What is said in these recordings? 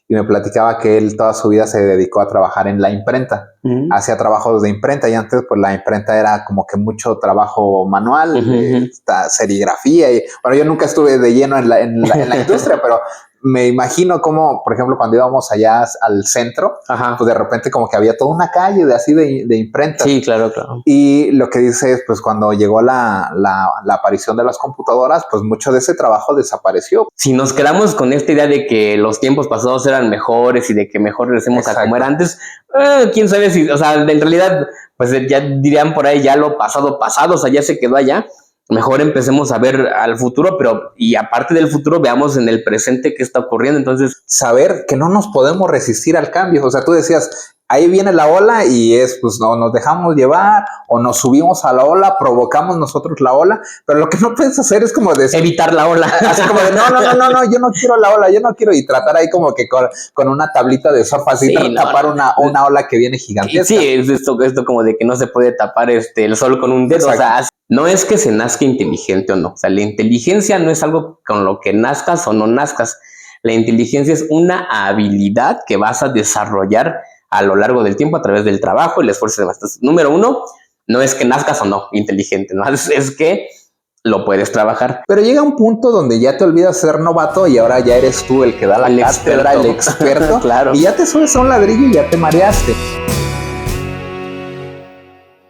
y me platicaba que él toda su vida se dedicó a trabajar en la imprenta. Hacía trabajos de imprenta y antes pues la imprenta era como que mucho trabajo manual, serigrafía. Y, bueno, yo nunca estuve de lleno en la industria, pero me imagino como, por ejemplo, cuando íbamos allá al centro, pues de repente como que había toda una calle de imprenta. Sí, claro, claro. Y lo que dice es, pues cuando llegó la aparición de las computadoras, pues mucho de ese trabajo desapareció. Si nos quedamos con esta idea de que los tiempos pasados eran mejores y de que mejor regresemos a como era antes, quién sabe si, o sea, en realidad, pues ya dirían por ahí, ya lo pasado, o sea, ya se quedó allá. Mejor empecemos a ver al futuro, pero y aparte del futuro, veamos en el presente qué está ocurriendo. Entonces, saber que no nos podemos resistir al cambio. O sea, tú decías, ahí viene la ola y es, pues, no, nos dejamos llevar o nos subimos a la ola, provocamos nosotros la ola, pero lo que no puedes hacer es como decir, evitar la ola. Así como de, no, yo no quiero la ola, yo no quiero, y tratar ahí como que con una tablita de surf así, tapar una ola que viene gigantesca. Sí, es esto como de que no se puede tapar el sol con un dedo. Exacto. O sea, no es que se nazca inteligente o no. O sea, la inteligencia no es algo con lo que nazcas o no nazcas. La inteligencia es una habilidad que vas a desarrollar a lo largo del tiempo a través del trabajo, el esfuerzo y demás. Entonces, número uno, no es que nazcas o no inteligente, ¿no? Es que lo puedes trabajar. Pero llega un punto donde ya te olvidas ser novato y ahora ya eres tú el que da la cátedra, el experto. Claro. Y ya te subes a un ladrillo y ya te mareaste.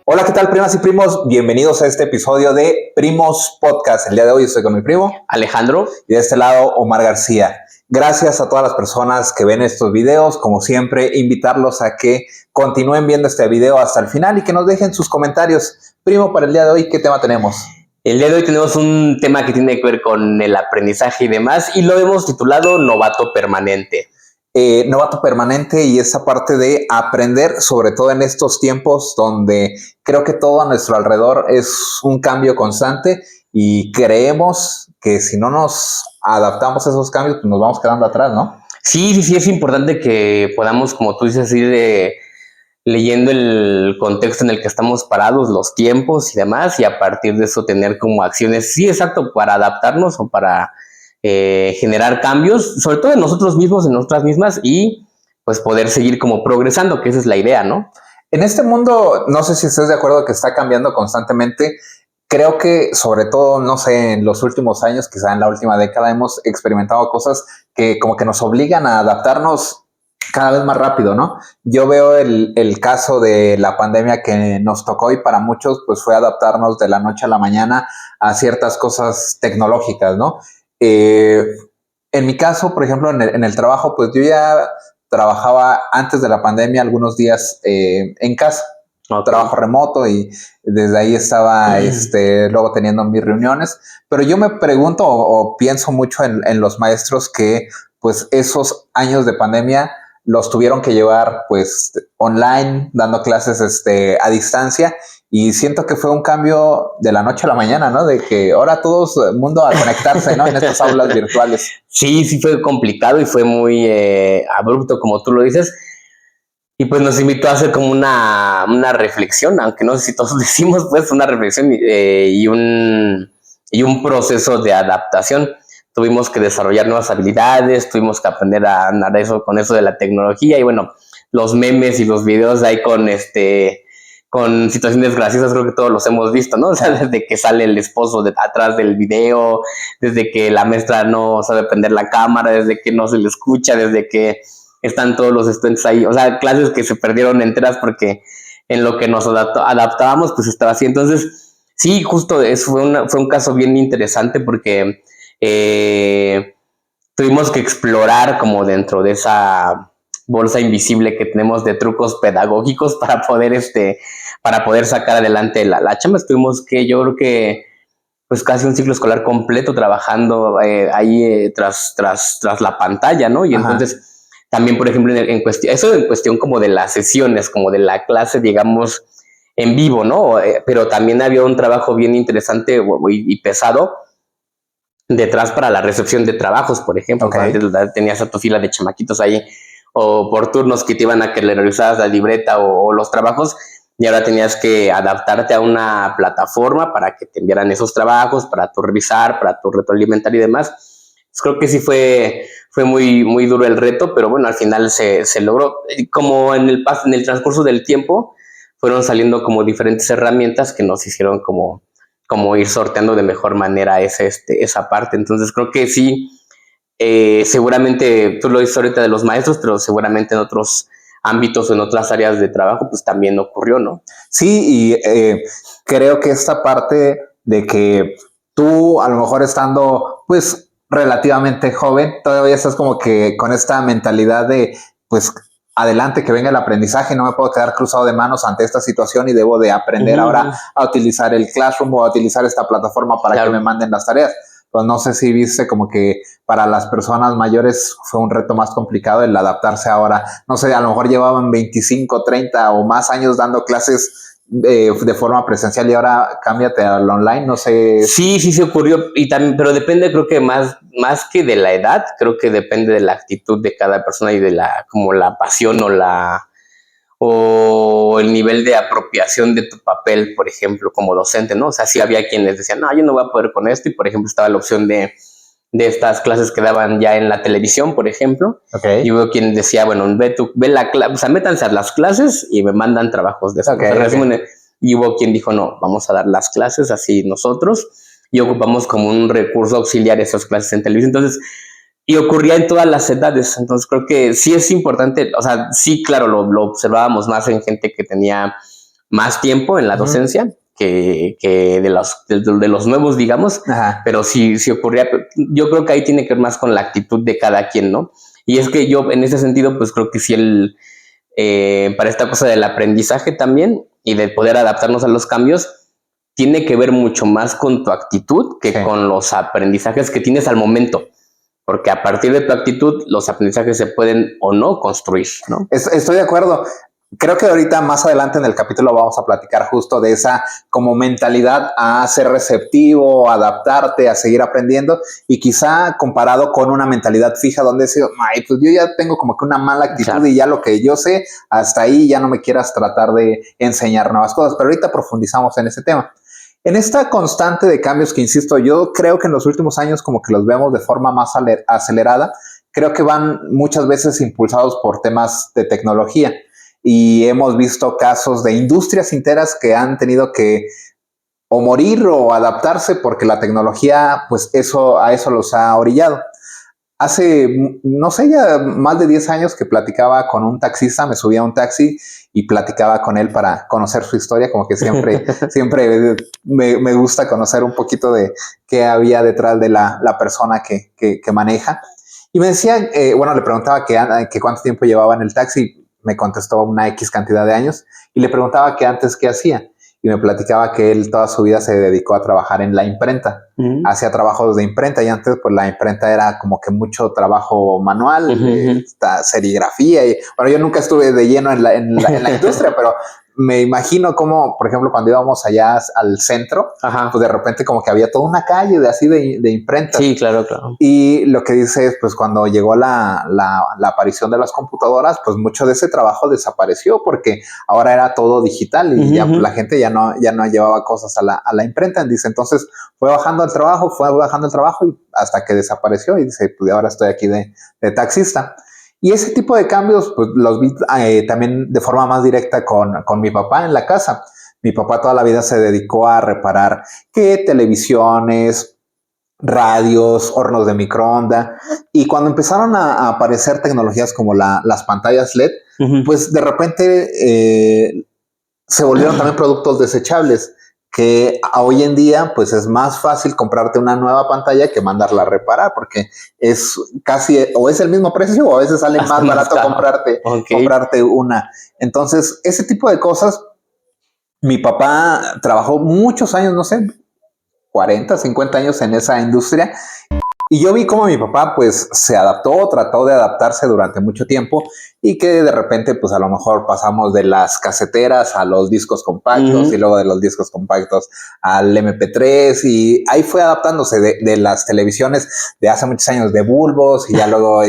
Hola, ¿qué tal, primas y primos? Bienvenidos a este episodio de Primos Podcast. El día de hoy estoy con mi primo Alejandro y de este lado Omar García. Gracias a todas las personas que ven estos videos. Como siempre, invitarlos a que continúen viendo este video hasta el final y que nos dejen sus comentarios. Primo, para el día de hoy, ¿qué tema tenemos? El día de hoy tenemos un tema que tiene que ver con el aprendizaje y demás, y lo hemos titulado Novato Permanente. Novato permanente, y esa parte de aprender, sobre todo en estos tiempos donde creo que todo a nuestro alrededor es un cambio constante y creemos que si no nos adaptamos a esos cambios, pues nos vamos quedando atrás, ¿no? Sí, es importante que podamos, como tú dices, ir leyendo el contexto en el que estamos parados, los tiempos y demás, y a partir de eso tener como acciones, sí, exacto, para adaptarnos o para generar cambios, sobre todo en nosotros mismos, en nosotras mismas, y pues poder seguir como progresando, que esa es la idea, ¿no? En este mundo, no sé si estés de acuerdo que está cambiando constantemente. Creo que sobre todo, no sé, en los últimos años, quizá en la última década, hemos experimentado cosas que como que nos obligan a adaptarnos cada vez más rápido, ¿no? Yo veo el caso de la pandemia que nos tocó y para muchos pues fue adaptarnos de la noche a la mañana a ciertas cosas tecnológicas, ¿no? En mi caso, por ejemplo, en el trabajo, pues yo ya trabajaba antes de la pandemia algunos días en casa. Okay. Trabajo remoto y desde ahí estaba luego teniendo mis reuniones, pero yo me pregunto o pienso mucho en los maestros que pues esos años de pandemia los tuvieron que llevar pues online, dando clases a distancia, y siento que fue un cambio de la noche a la mañana, ¿no? De que ahora todo el mundo a conectarse, ¿no? En estas aulas virtuales. Sí fue complicado y fue muy abrupto, como tú lo dices. Y pues nos invitó a hacer como una reflexión, aunque no sé si todos decimos, pues una reflexión y un proceso de adaptación. Tuvimos que desarrollar nuevas habilidades, tuvimos que aprender a andar con eso de la tecnología, y bueno, los memes y los videos ahí con situaciones graciosas, creo que todos los hemos visto, ¿no? O sea, desde que sale el esposo atrás del video, desde que la maestra no sabe prender la cámara, desde que no se le escucha, desde que están todos los estudiantes ahí, o sea, clases que se perdieron enteras porque en lo que nos adaptábamos, pues estaba así. Entonces, sí, justo eso fue un caso bien interesante porque tuvimos que explorar como dentro de esa bolsa invisible que tenemos de trucos pedagógicos para poder sacar adelante la chamba. Estuvimos yo creo que pues casi un ciclo escolar completo trabajando ahí tras la pantalla, ¿no? Y entonces también, por ejemplo, en cuestión como de las sesiones, como de la clase, digamos, en vivo, ¿no? Pero también había un trabajo bien interesante y pesado detrás para la recepción de trabajos, por ejemplo. Okay. Antes tenías a tu fila de chamaquitos ahí, o por turnos que te iban a que le revisaras la libreta o los trabajos, y ahora tenías que adaptarte a una plataforma para que te enviaran esos trabajos, para tu revisar, para tu retroalimentar y demás. Creo que sí fue muy, muy duro el reto, pero bueno, al final se logró. Como en el transcurso del tiempo, fueron saliendo como diferentes herramientas que nos hicieron como ir sorteando de mejor manera esa parte. Entonces creo que sí, seguramente tú lo dices ahorita de los maestros, pero seguramente en otros ámbitos o en otras áreas de trabajo, pues también ocurrió, ¿no? Sí, y creo que esta parte de que tú a lo mejor estando pues relativamente joven, todavía estás como que con esta mentalidad de pues adelante que venga el aprendizaje, no me puedo quedar cruzado de manos ante esta situación y debo de aprender ahora a utilizar el Classroom o a utilizar esta plataforma para que me manden las tareas. Pues no sé si viste como que para las personas mayores fue un reto más complicado el adaptarse ahora. No sé, a lo mejor llevaban 25, 30 o más años dando clases de forma presencial y ahora cámbiate al online, no sé. Sí, sí se ocurrió, y también, pero depende, creo que más que de la edad, creo que depende de la actitud de cada persona y de como la pasión o el nivel de apropiación de tu papel, por ejemplo, como docente, ¿no? O sea, sí había quienes decían, no, yo no voy a poder con esto, y por ejemplo estaba la opción de estas clases que daban ya en la televisión, por ejemplo. Okay. Y hubo quien decía, bueno, ve la clase, o sea, métanse a las clases y me mandan trabajos de eso. Okay, o sea, y hubo quien dijo, no, vamos a dar las clases así nosotros, y ocupamos como un recurso auxiliar esas clases en televisión. Entonces, y ocurría en todas las edades. Entonces creo que sí es importante, o sea, sí, claro, lo observábamos más en gente que tenía más tiempo en la docencia que de los nuevos, digamos. Ajá. Pero sí ocurría. Yo creo que ahí tiene que ver más con la actitud de cada quien, ¿no? Y es que yo en ese sentido, pues creo que sí para esta cosa del aprendizaje también y de poder adaptarnos a los cambios, tiene que ver mucho más con tu actitud que con los aprendizajes que tienes al momento. Porque a partir de tu actitud, los aprendizajes se pueden o no construir, ¿no? Estoy de acuerdo. Creo que ahorita más adelante en el capítulo vamos a platicar justo de esa como mentalidad a ser receptivo, adaptarte, a seguir aprendiendo y quizá comparado con una mentalidad fija donde digo, pues yo ya tengo como que una mala actitud y ya lo que yo sé, hasta ahí ya no me quieras tratar de enseñar nuevas cosas. Pero ahorita profundizamos en ese tema. En esta constante de cambios que, insisto, yo creo que en los últimos años como que los vemos de forma más acelerada, creo que van muchas veces impulsados por temas de tecnología y hemos visto casos de industrias enteras que han tenido que o morir o adaptarse porque la tecnología, pues a eso los ha orillado. Hace, no sé, ya más de 10 años que platicaba con un taxista, me subía a un taxi y platicaba con él para conocer su historia, como que siempre me gusta conocer un poquito de qué había detrás de la persona que maneja. Y me decía, bueno, le preguntaba que cuánto tiempo llevaba en el taxi, me contestó una X cantidad de años, y le preguntaba que antes qué hacía. Y me platicaba que él toda su vida se dedicó a trabajar en la imprenta. Hacía trabajos de imprenta y antes pues la imprenta era como que mucho trabajo manual, serigrafía. Y, bueno, yo nunca estuve de lleno en la industria, pero me imagino como, por ejemplo, cuando íbamos allá al centro, pues de repente como que había toda una calle de imprentas. Sí, claro, claro. Y lo que dice es, pues cuando llegó la aparición de las computadoras, pues mucho de ese trabajo desapareció porque ahora era todo digital y ya pues, la gente ya no llevaba cosas a la imprenta. Dice, entonces fue bajando el trabajo y hasta que desapareció y dice, pues ahora estoy aquí de taxista. Y ese tipo de cambios, pues los vi también de forma más directa con mi papá en la casa. Mi papá toda la vida se dedicó a reparar televisiones, radios, hornos de microondas. Y cuando empezaron a aparecer tecnologías como las pantallas LED, pues de repente se volvieron también productos desechables, que hoy en día pues es más fácil comprarte una nueva pantalla que mandarla a reparar porque es casi o es el mismo precio o a veces sale más barato comprarte una. Entonces ese tipo de cosas, mi papá trabajó muchos años, no sé, 40, 50 años en esa industria. Y yo vi cómo mi papá pues se adaptó, trató de adaptarse durante mucho tiempo y que de repente pues a lo mejor pasamos de las caseteras a los discos compactos y luego de los discos compactos al MP3 y ahí fue adaptándose de las televisiones de hace muchos años de bulbos y ya luego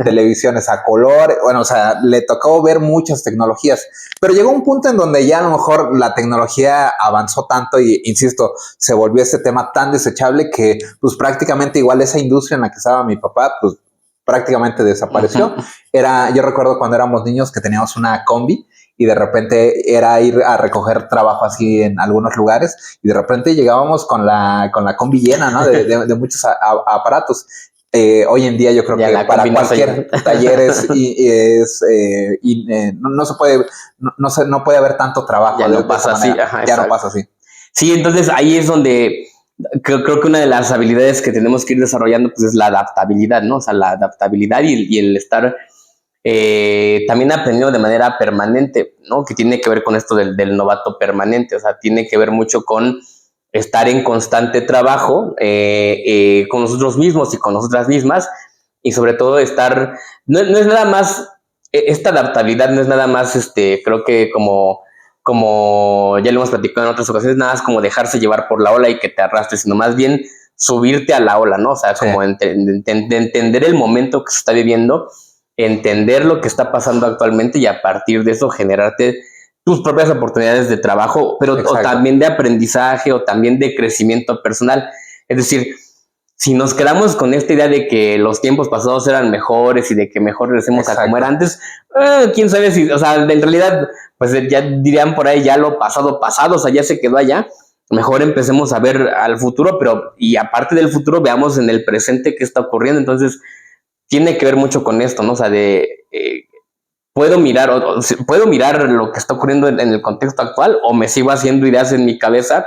televisiones a color. Bueno, o sea, le tocó ver muchas tecnologías, pero llegó un punto en donde ya a lo mejor la tecnología avanzó tanto y, insisto, se volvió este tema tan desechable que pues prácticamente igual esa industria en la que estaba mi papá, pues prácticamente desapareció. Ujú. Yo recuerdo cuando éramos niños que teníamos una combi y de repente era ir a recoger trabajo así en algunos lugares y de repente llegábamos con la combi llena, ¿no? De muchos aparatos. Hoy en día yo creo Ya que la para combi no se cualquier llena. taller no se puede, no puede haber tanto trabajo Ya no de esa pasa así, manera. ajá, Ya no exacto. pasa así. Sí, entonces ahí es donde creo que una de las habilidades que tenemos que ir desarrollando pues es la adaptabilidad, ¿no? O sea, la adaptabilidad y el estar también aprendiendo de manera permanente, ¿no? Que tiene que ver con esto del novato permanente, o sea, tiene que ver mucho con estar en constante trabajo con nosotros mismos y con nosotras mismas y sobre todo estar, no es nada más, esta adaptabilidad no es nada más, creo que como ya lo hemos platicado en otras ocasiones, nada más como dejarse llevar por la ola y que te arrastres, sino más bien subirte a la ola, ¿no? O sea, Sí. como entender el momento que se está viviendo, entender lo que está pasando actualmente y a partir de eso generarte tus propias oportunidades de trabajo, pero o también de aprendizaje o también de crecimiento personal. Es decir, si nos quedamos con esta idea de que los tiempos pasados eran mejores y de que mejor regresemos a como era antes, quién sabe si, o sea, en realidad, pues ya dirían por ahí, ya lo pasado, o sea, ya se quedó allá. Mejor empecemos a ver al futuro, pero y aparte del futuro, veamos en el presente qué está ocurriendo. Entonces, tiene que ver mucho con esto, ¿no? O sea, puedo mirar lo que está ocurriendo en el contexto actual o me sigo haciendo ideas en mi cabeza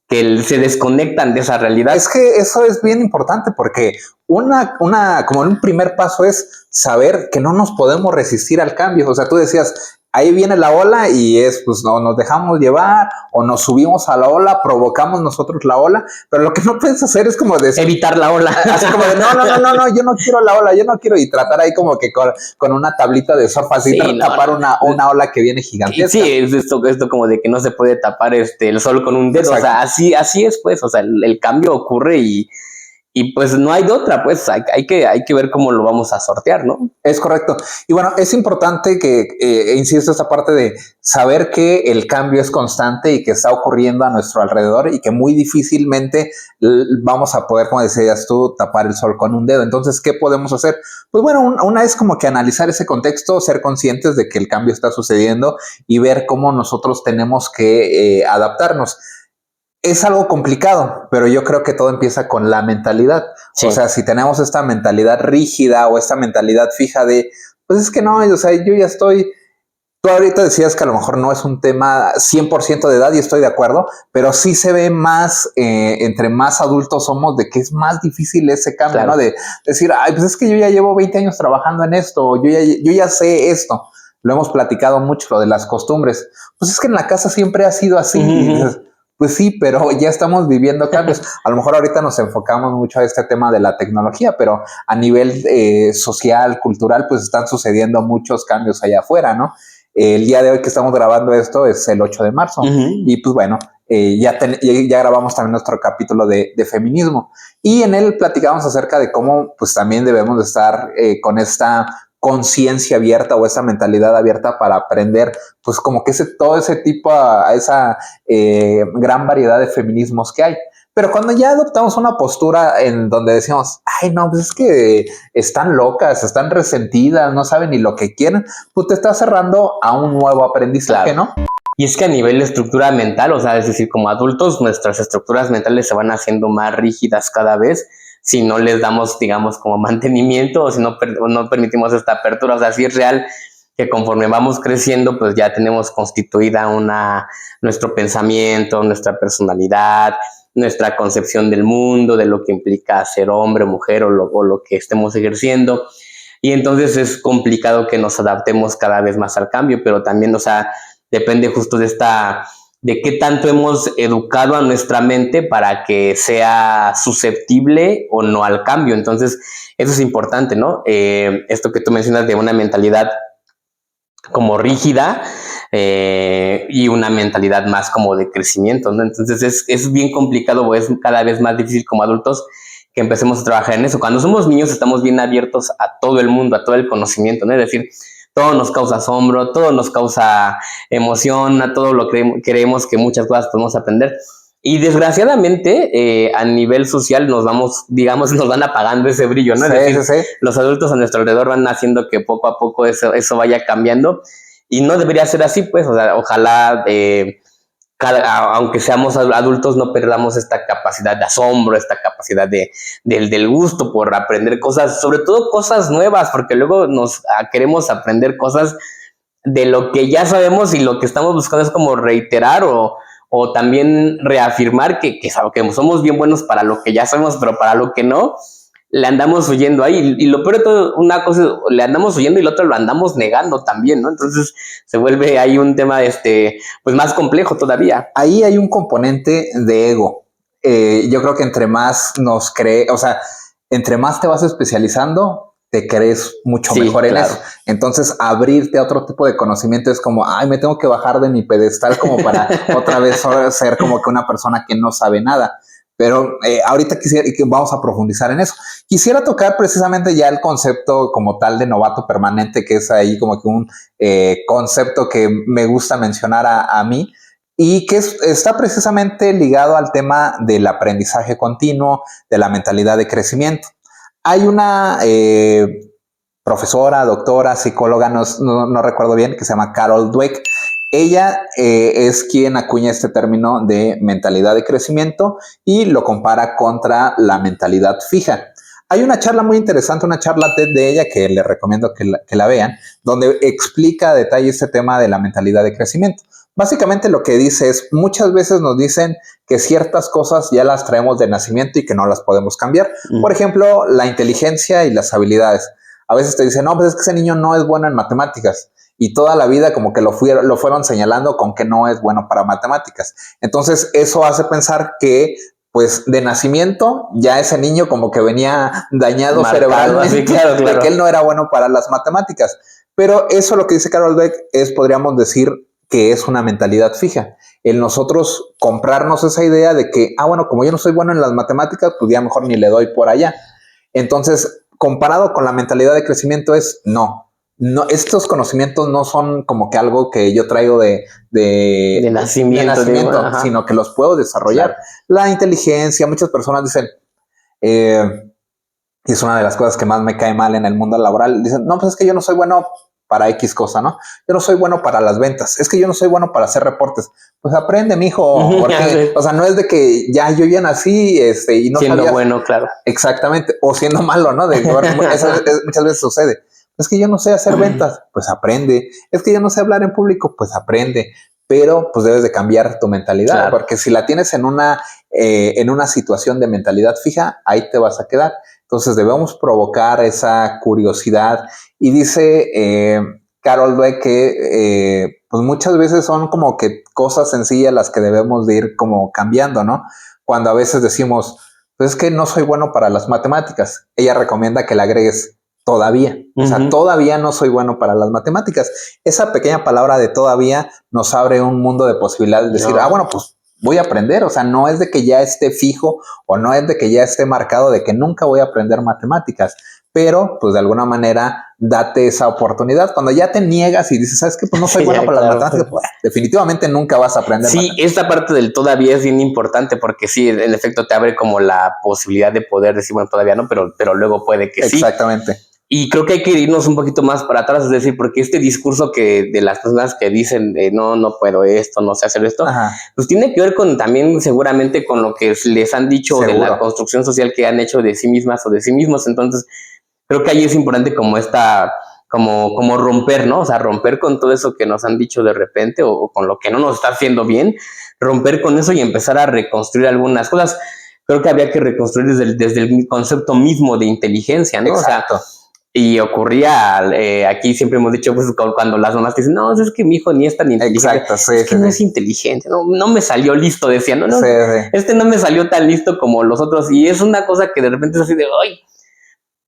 que se desconectan de esa realidad. Es que eso es bien importante porque como un primer paso es saber que no nos podemos resistir al cambio. O sea, tú decías, ahí viene la ola y pues no, nos dejamos llevar o nos subimos a la ola, provocamos nosotros la ola, pero lo que no puedes hacer es como decir, evitar la ola. Así como de, no, yo no quiero la ola, yo no quiero, y tratar ahí como que con una tablita de surf así tapar una ola que viene gigantesca. Sí, es esto como de que no se puede tapar el sol con un dedo. Exacto. O sea, así es, pues, o sea, el cambio ocurre y pues no hay de otra, pues hay que ver cómo lo vamos a sortear, ¿no? Es correcto. Y bueno, es importante que, insisto, esta parte de saber que el cambio es constante y que está ocurriendo a nuestro alrededor y que muy difícilmente vamos a poder, como decías tú, tapar el sol con un dedo. Entonces, ¿qué podemos hacer? Pues bueno, una es como que analizar ese contexto, ser conscientes de que el cambio está sucediendo y ver cómo nosotros tenemos que adaptarnos. Es algo complicado, pero yo creo que todo empieza con la mentalidad. Sí. O sea, si tenemos esta mentalidad rígida o esta mentalidad fija de, pues es que no, o sea, yo ya estoy, tú ahorita decías que a lo mejor no es un tema 100% de edad y estoy de acuerdo, pero sí se ve más, entre más adultos somos, de que es más difícil ese cambio, claro, ¿no? De decir, ay, pues es que yo ya llevo 20 años trabajando en esto, yo ya sé esto. Lo hemos platicado mucho, lo de las costumbres. Pues es que en la casa siempre ha sido así. Uh-huh. Pues sí, pero ya estamos viviendo cambios. A lo mejor ahorita nos enfocamos mucho a este tema de la tecnología, pero a nivel social, cultural, pues están sucediendo muchos cambios allá afuera, ¿no? El día de hoy que estamos grabando esto es el 8 de marzo. Uh-huh. Y pues bueno, ya grabamos también nuestro capítulo de feminismo. Y en él platicamos acerca de cómo pues también debemos de estar con esta conciencia abierta o esa mentalidad abierta para aprender, pues como que todo ese tipo, a esa gran variedad de feminismos que hay. Pero cuando ya adoptamos una postura en donde decimos, ay, no, pues es que están locas, están resentidas, no saben ni lo que quieren, pues te estás cerrando a un nuevo aprendizaje, claro, ¿no? Y es que a nivel de estructura mental, o sea, es decir, como adultos, nuestras estructuras mentales se van haciendo más rígidas cada vez si no les damos, digamos, como mantenimiento o si no permitimos esta apertura. O sea, sí es real que conforme vamos creciendo, pues ya tenemos constituida nuestro pensamiento, nuestra personalidad, nuestra concepción del mundo, de lo que implica ser hombre, mujer o lo que estemos ejerciendo. Y entonces es complicado que nos adaptemos cada vez más al cambio, pero también, o sea, depende justo de qué tanto hemos educado a nuestra mente para que sea susceptible o no al cambio. Entonces, eso es importante, ¿no? Esto que tú mencionas de una mentalidad como rígida y una mentalidad más como de crecimiento, ¿no? Entonces, es bien complicado o es cada vez más difícil como adultos que empecemos a trabajar en eso. Cuando somos niños estamos bien abiertos a todo el mundo, a todo el conocimiento, ¿no? Es decir, todo nos causa asombro, todo nos causa emoción, a todo lo que creemos que muchas cosas podemos aprender. Y desgraciadamente, a nivel social nos vamos, digamos, nos van apagando ese brillo, ¿no? Sí, Es decir, sí, sí. los adultos a nuestro alrededor van haciendo que poco a poco eso vaya cambiando. Y no debería ser así, pues, o sea, ojalá, aunque seamos adultos, no perdamos esta capacidad de asombro, esta capacidad del gusto por aprender cosas, sobre todo cosas nuevas, porque luego queremos aprender cosas de lo que ya sabemos y lo que estamos buscando es como reiterar o también reafirmar que somos bien buenos para lo que ya sabemos, pero para lo que no, le andamos huyendo ahí. Y lo peor de todo, una cosa, le andamos huyendo y lo otro lo andamos negando también, ¿no? Entonces se vuelve ahí un tema, pues más complejo todavía. Ahí hay un componente de ego. Yo creo que entre más o sea, entre más te vas especializando, te crees mucho mejor en eso. Entonces, abrirte a otro tipo de conocimiento es como, ay, me tengo que bajar de mi pedestal como para otra vez ser como que una persona que no sabe nada. Pero ahorita vamos a profundizar en eso. Quisiera tocar precisamente ya el concepto como tal de novato permanente, que es ahí como que un concepto que me gusta mencionar a mí y que está precisamente ligado al tema del aprendizaje continuo, de la mentalidad de crecimiento. Hay una profesora, doctora, psicóloga, no recuerdo bien, que se llama Carol Dweck. Ella es quien acuña este término de mentalidad de crecimiento y lo compara contra la mentalidad fija. Hay una charla muy interesante, una charla TED de ella que les recomiendo que la vean, donde explica a detalle este tema de la mentalidad de crecimiento. Básicamente lo que dice es, muchas veces nos dicen que ciertas cosas ya las traemos de nacimiento y que no las podemos cambiar. Por ejemplo, la inteligencia y las habilidades. A veces te dicen, no, pues es que ese niño no es bueno en matemáticas. Y toda la vida como que lo fueron señalando con que no es bueno para matemáticas. Entonces eso hace pensar que pues de nacimiento ya ese niño como que venía dañado cerebralmente, claro. De que él no era bueno para las matemáticas. Pero eso lo que dice Carol Dweck es, podríamos decir, que es una mentalidad fija. El nosotros comprarnos esa idea de que, bueno, como yo no soy bueno en las matemáticas, pues ya mejor ni le doy por allá. Entonces, comparado con la mentalidad de crecimiento es, no, estos conocimientos no son como que algo que yo traigo de nacimiento sino que los puedo desarrollar. Claro. La inteligencia, muchas personas dicen, y es una de las cosas que más me cae mal en el mundo laboral, dicen, no, pues es que yo no soy bueno para X cosa, ¿no? Yo no soy bueno para las ventas, es que yo no soy bueno para hacer reportes. Pues aprende, mijo, porque, o sea, no es de que yo ya nací y no siendo sabías. Bueno, claro. Exactamente, o siendo malo, ¿no? Muchas veces sucede. Es que yo no sé hacer ventas, pues aprende. Es que yo no sé hablar en público, pues aprende. Pero pues debes de cambiar tu mentalidad, claro. Porque si la tienes en una situación de mentalidad fija, ahí te vas a quedar. Entonces debemos provocar esa curiosidad. Y dice Carol Dweck que pues muchas veces son como que cosas sencillas las que debemos de ir como cambiando, ¿no? Cuando a veces decimos, pues es que no soy bueno para las matemáticas. Ella recomienda que le agregues todavía. O sea, todavía no soy bueno para las matemáticas. Esa pequeña palabra de todavía nos abre un mundo de posibilidades de decir, bueno, pues voy a aprender. O sea, no es de que ya esté fijo o no es de que ya esté marcado de que nunca voy a aprender matemáticas, pero pues de alguna manera date esa oportunidad. Cuando ya te niegas y dices, ¿sabes qué? Pues no soy bueno para las matemáticas, pues definitivamente nunca vas a aprender. Sí, esta parte del todavía es bien importante porque sí, en efecto te abre como la posibilidad de poder decir, bueno, todavía no, pero luego puede que sí. Exactamente. Y creo que hay que irnos un poquito más para atrás, es decir, porque este discurso que de las personas que dicen no puedo esto, no sé hacer esto, pues tiene que ver con también seguramente con lo que les han dicho de la construcción social que han hecho de sí mismas o de sí mismos. Entonces, creo que ahí es importante como como romper, ¿no? O sea, romper con todo eso que nos han dicho de repente o con lo que no nos está haciendo bien, romper con eso y empezar a reconstruir algunas cosas. Creo que habría que reconstruir desde el concepto mismo de inteligencia, ¿no? Exacto. O sea, y ocurría, aquí siempre hemos dicho, pues cuando las mamás dicen, no, es que mi hijo ni es tan inteligente. Exacto, sí, es que no es inteligente, no me salió listo, decían, no, sí. No me salió tan listo como los otros. Y es una cosa que de repente es así de, ¡ay!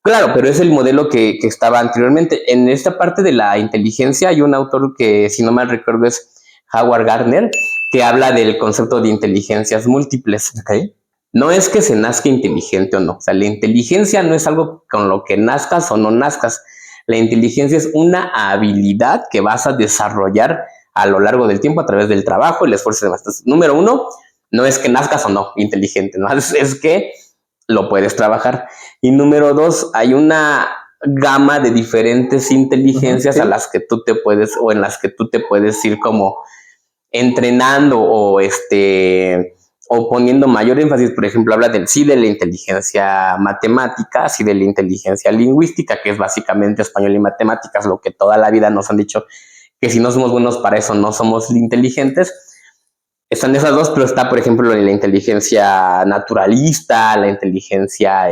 Claro, pero es el modelo que estaba anteriormente. En esta parte de la inteligencia hay un autor que, si no mal recuerdo, es Howard Gardner, que habla del concepto de inteligencias múltiples. Okay. No es que se nazca inteligente o no. O sea, la inteligencia no es algo con lo que nazcas o no nazcas. La inteligencia es una habilidad que vas a desarrollar a lo largo del tiempo a través del trabajo, el esfuerzo y demás. Entonces, número uno, no es que nazcas o no inteligente, ¿no? Es que lo puedes trabajar. Y número 2, hay una gama de diferentes inteligencias a las que tú te puedes, o en las que tú te puedes ir como entrenando o poniendo mayor énfasis. Por ejemplo, habla de la inteligencia matemática, sí de la inteligencia lingüística, que es básicamente español y matemáticas, lo que toda la vida nos han dicho que si no somos buenos para eso no somos inteligentes. Están esas dos, pero está, por ejemplo, la inteligencia naturalista, la inteligencia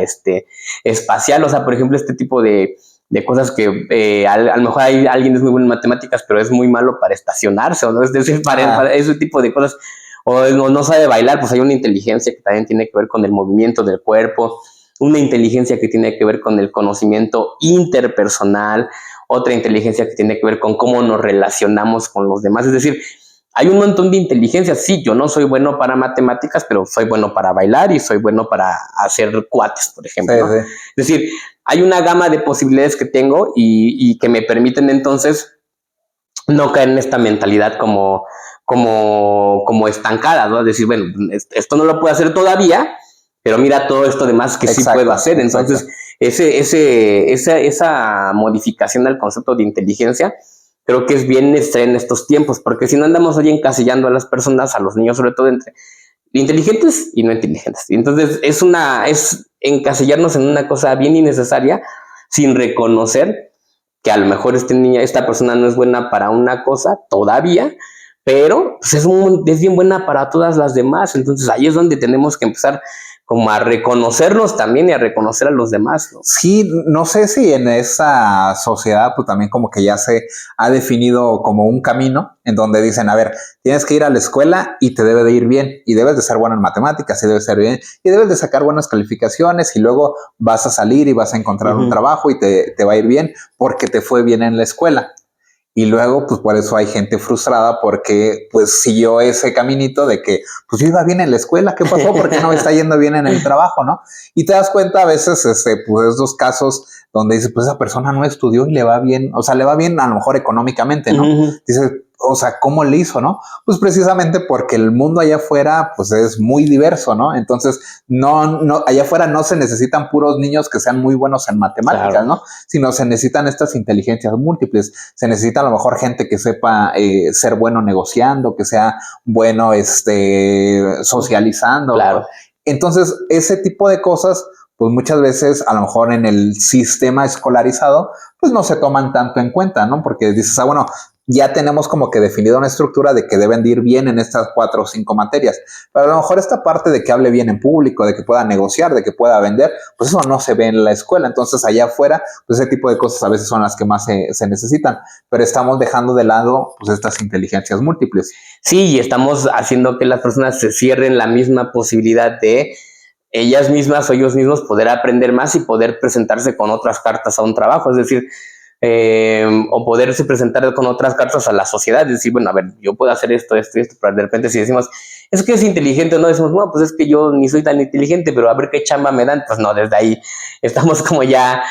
espacial, o sea, por ejemplo, este tipo de cosas que a lo mejor alguien es muy bueno en matemáticas, pero es muy malo para estacionarse, ¿o no? Es decir, para ese tipo de cosas, o no sabe bailar, pues hay una inteligencia que también tiene que ver con el movimiento del cuerpo, una inteligencia que tiene que ver con el conocimiento interpersonal, otra inteligencia que tiene que ver con cómo nos relacionamos con los demás. Es decir, hay un montón de inteligencias. Sí, yo no soy bueno para matemáticas, pero soy bueno para bailar y soy bueno para hacer cuates, por ejemplo, ¿no? Es decir, hay una gama de posibilidades que tengo y que me permiten entonces no caer en esta mentalidad como estancada, ¿no? Es decir, bueno, esto no lo puedo hacer todavía, pero mira todo esto demás que sí puedo hacer. Entonces, esa modificación al concepto de inteligencia creo que es bien en estos tiempos, porque si no andamos hoy encasillando a las personas, a los niños sobre todo, entre inteligentes y no inteligentes. Y entonces es encasillarnos en una cosa bien innecesaria sin reconocer que a lo mejor esta persona no es buena para una cosa todavía, pero pues es bien buena para todas las demás. Entonces ahí es donde tenemos que empezar como a reconocernos también y a reconocer a los demás, ¿no? Sí, no sé si en esa sociedad pues también como que ya se ha definido como un camino en donde dicen, a ver, tienes que ir a la escuela y te debe de ir bien y debes de ser bueno en matemáticas y debes de ser bien y debes de sacar buenas calificaciones y luego vas a salir y vas a encontrar un trabajo y te va a ir bien porque te fue bien en la escuela. Y luego, pues por eso hay gente frustrada porque pues siguió ese caminito de que pues yo iba bien en la escuela, ¿qué pasó? ¿Por qué no me está yendo bien en el trabajo, no? Y te das cuenta a veces, pues esos casos donde dices, pues esa persona no estudió y le va bien, o sea, le va bien a lo mejor económicamente, ¿no? Dices, o sea, ¿cómo le hizo, no? Pues precisamente porque el mundo allá afuera, pues es muy diverso, ¿no? Entonces, allá afuera no se necesitan puros niños que sean muy buenos en matemáticas, ¿no? Sino se necesitan estas inteligencias múltiples. Se necesita a lo mejor gente que sepa ser bueno negociando, que sea bueno socializando. Claro. Entonces, ese tipo de cosas, pues muchas veces a lo mejor en el sistema escolarizado, pues no se toman tanto en cuenta, ¿no? Porque dices, bueno, ya tenemos como que definido una estructura de que deben de ir bien en estas 4 o 5 materias, pero a lo mejor esta parte de que hable bien en público, de que pueda negociar, de que pueda vender, pues eso no se ve en la escuela. Entonces allá afuera, pues ese tipo de cosas a veces son las que más se necesitan, pero estamos dejando de lado pues estas inteligencias múltiples. Sí, y estamos haciendo que las personas se cierren la misma posibilidad de ellas mismas o ellos mismos poder aprender más y poder presentarse con otras cartas a un trabajo. Es decir, o poderse presentar con otras cartas a la sociedad, es decir, bueno, a ver, yo puedo hacer esto, pero de repente si decimos, es que es inteligente o no, decimos, bueno, pues es que yo ni soy tan inteligente, pero a ver qué chamba me dan, pues no, desde ahí estamos como ya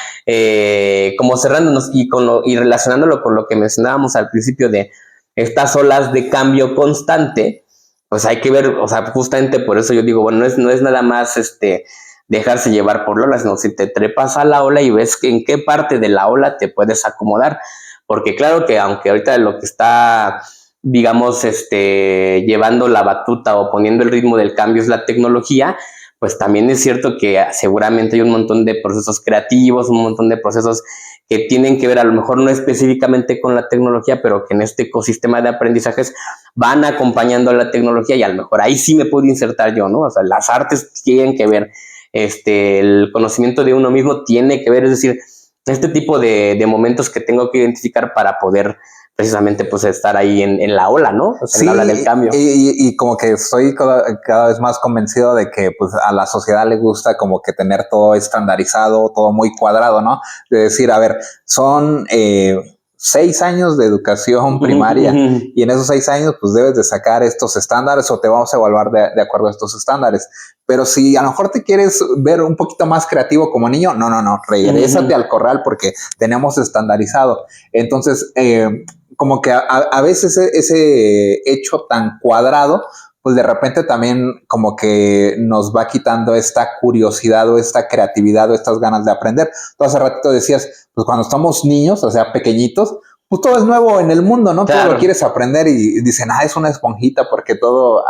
como cerrándonos y relacionándolo con lo que mencionábamos al principio de estas olas de cambio constante. Pues hay que ver, o sea, justamente por eso yo digo, bueno, no es nada más dejarse llevar por la ola, sino si te trepas a la ola y ves en qué parte de la ola te puedes acomodar. Porque claro que aunque ahorita lo que está, digamos, llevando la batuta o poniendo el ritmo del cambio es la tecnología, pues también es cierto que seguramente hay un montón de procesos creativos, un montón de procesos que tienen que ver a lo mejor no específicamente con la tecnología, pero que en este ecosistema de aprendizajes van acompañando a la tecnología y a lo mejor ahí sí me puedo insertar yo, ¿no? O sea, las artes tienen que ver, el conocimiento de uno mismo tiene que ver, es decir, este tipo de momentos que tengo que identificar para poder precisamente pues estar ahí en la ola, ¿no? O sea, sí, en la ola del cambio. Y como que estoy cada vez más convencido de que pues a la sociedad le gusta como que tener todo estandarizado, todo muy cuadrado, ¿no? De decir, a ver, son 6 años de educación primaria y en esos 6 años pues debes de sacar estos estándares o te vamos a evaluar de acuerdo a estos estándares. Pero si a lo mejor te quieres ver un poquito más creativo como niño, no, regrésate al corral porque tenemos estandarizado. Entonces, como que a veces ese hecho tan cuadrado pues de repente también como que nos va quitando esta curiosidad o esta creatividad o estas ganas de aprender. Tú hace ratito decías, pues cuando estamos niños, o sea, pequeñitos, pues todo es nuevo en el mundo, ¿no? Claro. Todo lo quieres aprender y dicen, es una esponjita porque todo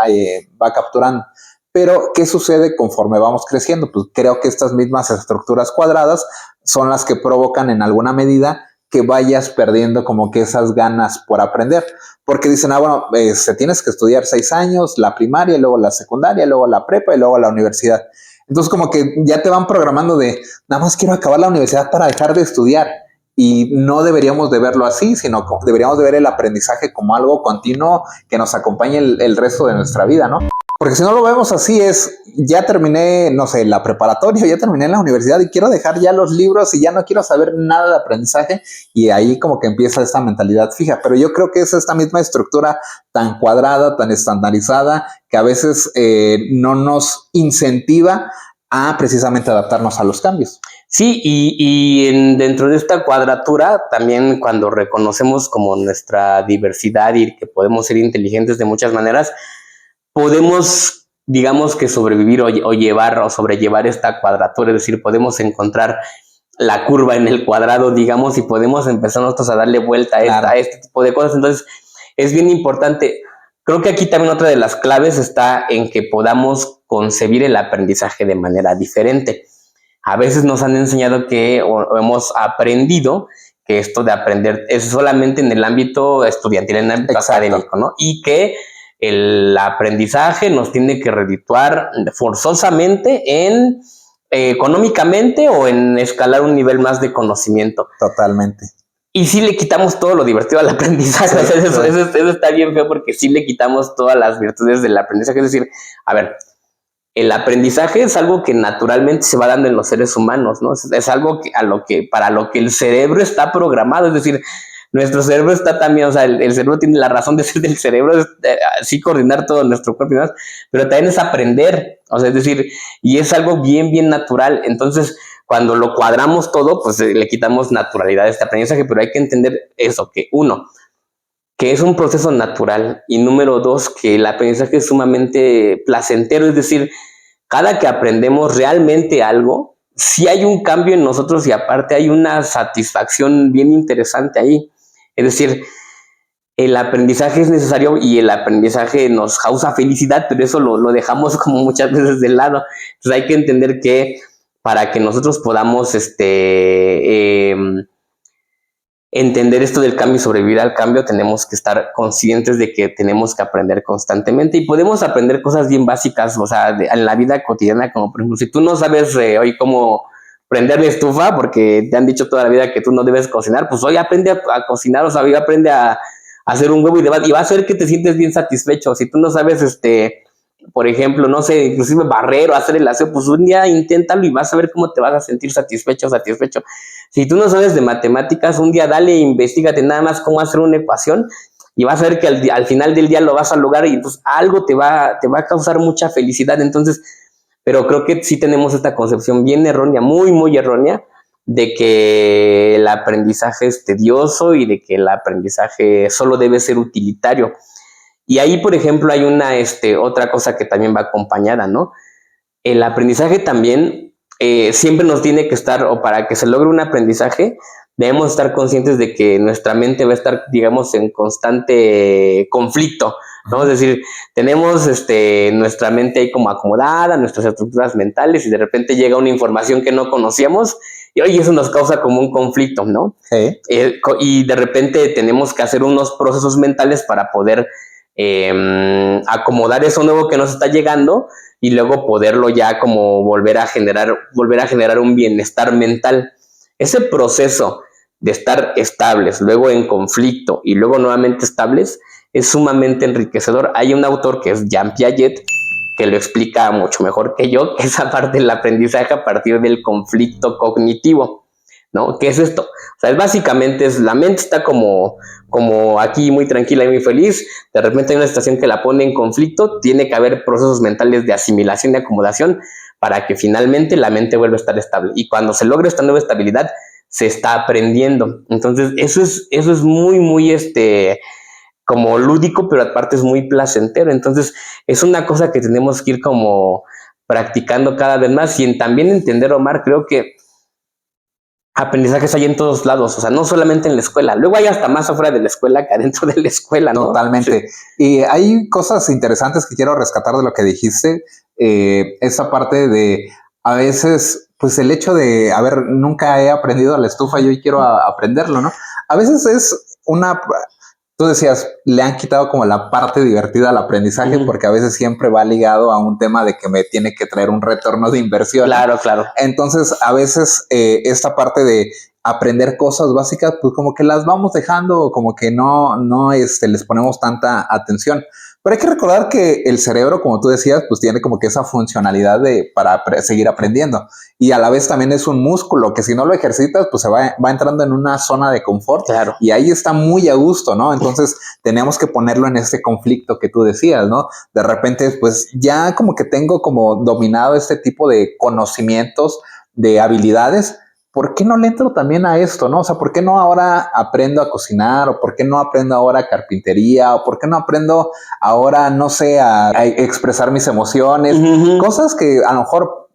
va capturando. Pero, ¿qué sucede conforme vamos creciendo? Pues creo que estas mismas estructuras cuadradas son las que provocan en alguna medida que vayas perdiendo como que esas ganas por aprender. Porque dicen, bueno, tienes que estudiar 6 años, la primaria, y luego la secundaria, luego la prepa y luego la universidad. Entonces como que ya te van programando de, nada más quiero acabar la universidad para dejar de estudiar. Y no deberíamos de verlo así, sino deberíamos de ver el aprendizaje como algo continuo que nos acompañe el resto de nuestra vida, ¿no? Porque si no lo vemos así ya terminé, no sé, la preparatoria, ya terminé la universidad y quiero dejar ya los libros y ya no quiero saber nada de aprendizaje, y ahí como que empieza esta mentalidad fija. Pero yo creo que es esta misma estructura tan cuadrada, tan estandarizada, que a veces no nos incentiva a precisamente adaptarnos a los cambios. Sí, y dentro de esta cuadratura, también cuando reconocemos como nuestra diversidad y que podemos ser inteligentes de muchas maneras, podemos, digamos que sobrevivir o sobrellevar esta cuadratura, es decir, podemos encontrar la curva en el cuadrado, digamos, y podemos empezar nosotros a darle vuelta a este tipo de cosas. Entonces, es bien importante. Creo que aquí también otra de las claves está en que podamos concebir el aprendizaje de manera diferente. A veces nos han enseñado o hemos aprendido que esto de aprender es solamente en el ámbito estudiantil, en el ámbito académico, ¿no? Y que el aprendizaje nos tiene que redituar forzosamente económicamente o en escalar un nivel más de conocimiento. Totalmente. Y sí le quitamos todo lo divertido al aprendizaje. Sí, eso está bien feo, porque sí le quitamos todas las virtudes del aprendizaje. Es decir, a ver, el aprendizaje es algo que naturalmente se va dando en los seres humanos, ¿no? Es algo para lo que el cerebro está programado. Es decir, nuestro cerebro está también, o sea, el cerebro tiene la razón de ser del cerebro, es sí coordinar todo nuestro cuerpo y demás, pero también es aprender, o sea, es decir, y es algo bien, bien natural. Entonces, cuando lo cuadramos todo, pues le quitamos naturalidad a este aprendizaje, pero hay que entender eso, que uno, que es un proceso natural, y número dos, que el aprendizaje es sumamente placentero, es decir, cada que aprendemos realmente algo, sí hay un cambio en nosotros y aparte hay una satisfacción bien interesante ahí. Es decir, el aprendizaje es necesario y el aprendizaje nos causa felicidad, pero eso lo dejamos como muchas veces de lado. Entonces hay que entender que para que nosotros podamos entender esto del cambio y sobrevivir al cambio, tenemos que estar conscientes de que tenemos que aprender constantemente, y podemos aprender cosas bien básicas, o sea, en la vida cotidiana, como por ejemplo, si tú no sabes hoy cómo prender la estufa porque te han dicho toda la vida que tú no debes cocinar, pues hoy aprende a cocinar, o sea, hoy aprende a hacer un huevo y va a hacer que te sientes bien satisfecho. Si tú no sabes, por ejemplo, no sé, inclusive barrer o hacer el aseo, pues un día inténtalo y vas a ver cómo te vas a sentir satisfecho o satisfecho. Si tú no sabes de matemáticas, un día dale e investígate nada más cómo hacer una ecuación y vas a ver que al final del día lo vas a lograr, y pues algo te va a causar mucha felicidad. Entonces, pero creo que sí tenemos esta concepción bien errónea, muy, muy errónea, de que el aprendizaje es tedioso y de que el aprendizaje solo debe ser utilitario. Y ahí, por ejemplo, hay una otra cosa que también va acompañada, ¿no? El aprendizaje también siempre nos tiene que estar, o para que se logre un aprendizaje, debemos estar conscientes de que nuestra mente va a estar, digamos, en constante conflicto, ¿no? Es decir, tenemos nuestra mente ahí como acomodada, nuestras estructuras mentales, y de repente llega una información que no conocíamos, y oye, eso nos causa como un conflicto, ¿no? Sí. Y de repente tenemos que hacer unos procesos mentales para poder acomodar eso nuevo que nos está llegando, y luego poderlo ya como volver a generar un bienestar mental. Ese proceso de estar estables, luego en conflicto y luego nuevamente estables, es sumamente enriquecedor. Hay un autor que es Jean Piaget que lo explica mucho mejor que yo, que es aparte del aprendizaje a partir del conflicto cognitivo, ¿no? ¿Qué es esto? O sea, básicamente la mente está como aquí muy tranquila y muy feliz, de repente hay una situación que la pone en conflicto, tiene que haber procesos mentales de asimilación y acomodación para que finalmente la mente vuelva a estar estable, y cuando se logra esta nueva estabilidad, se está aprendiendo. Entonces eso es muy, muy como lúdico, pero aparte es muy placentero. Entonces, es una cosa que tenemos que ir como practicando cada vez más y también entender, Omar, creo que aprendizajes hay en todos lados, o sea, no solamente en la escuela. Luego hay hasta más afuera de la escuela que adentro de la escuela, ¿no? Totalmente. Sí. Y hay cosas interesantes que quiero rescatar de lo que dijiste. Esa parte de a veces, pues el hecho de, a ver, nunca he aprendido a la estufa y hoy quiero aprenderlo, ¿no? A veces es una... Tú decías, le han quitado como la parte divertida al aprendizaje porque a veces siempre va ligado a un tema de que me tiene que traer un retorno de inversión. Claro, claro. Entonces, a veces esta parte de aprender cosas básicas, pues como que las vamos dejando o como que no les ponemos tanta atención. Pero hay que recordar que el cerebro, como tú decías, pues tiene como que esa funcionalidad para seguir aprendiendo. Y a la vez también es un músculo que si no lo ejercitas, pues se va entrando en una zona de confort. Claro. Y ahí está muy a gusto, ¿no? Entonces tenemos que ponerlo en este conflicto que tú decías, ¿no? De repente, pues ya como que tengo como dominado este tipo de conocimientos, de habilidades. ¿Por qué no le entro también a esto, no? O sea, ¿por qué no ahora aprendo a cocinar? ¿O por qué no aprendo ahora carpintería? ¿O por qué no aprendo ahora, no sé, a expresar mis emociones? Cosas que a lo mejor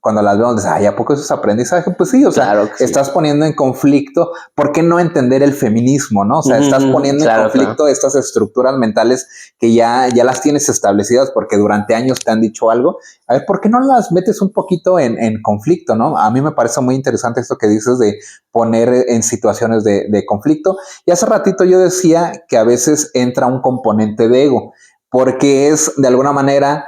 cuando las vemos, dices, ay, ¿a poco eso es aprendizaje? Pues sí, o sea, claro estás poniendo en conflicto, ¿por qué no entender el feminismo, no? O sea, estás poniendo en conflicto estas estructuras mentales que ya las tienes establecidas porque durante años te han dicho algo. A ver, ¿por qué no las metes un poquito en conflicto, no? A mí me parece muy interesante esto que dices de poner en situaciones de conflicto. Y hace ratito yo decía que a veces entra un componente de ego, porque es de alguna manera...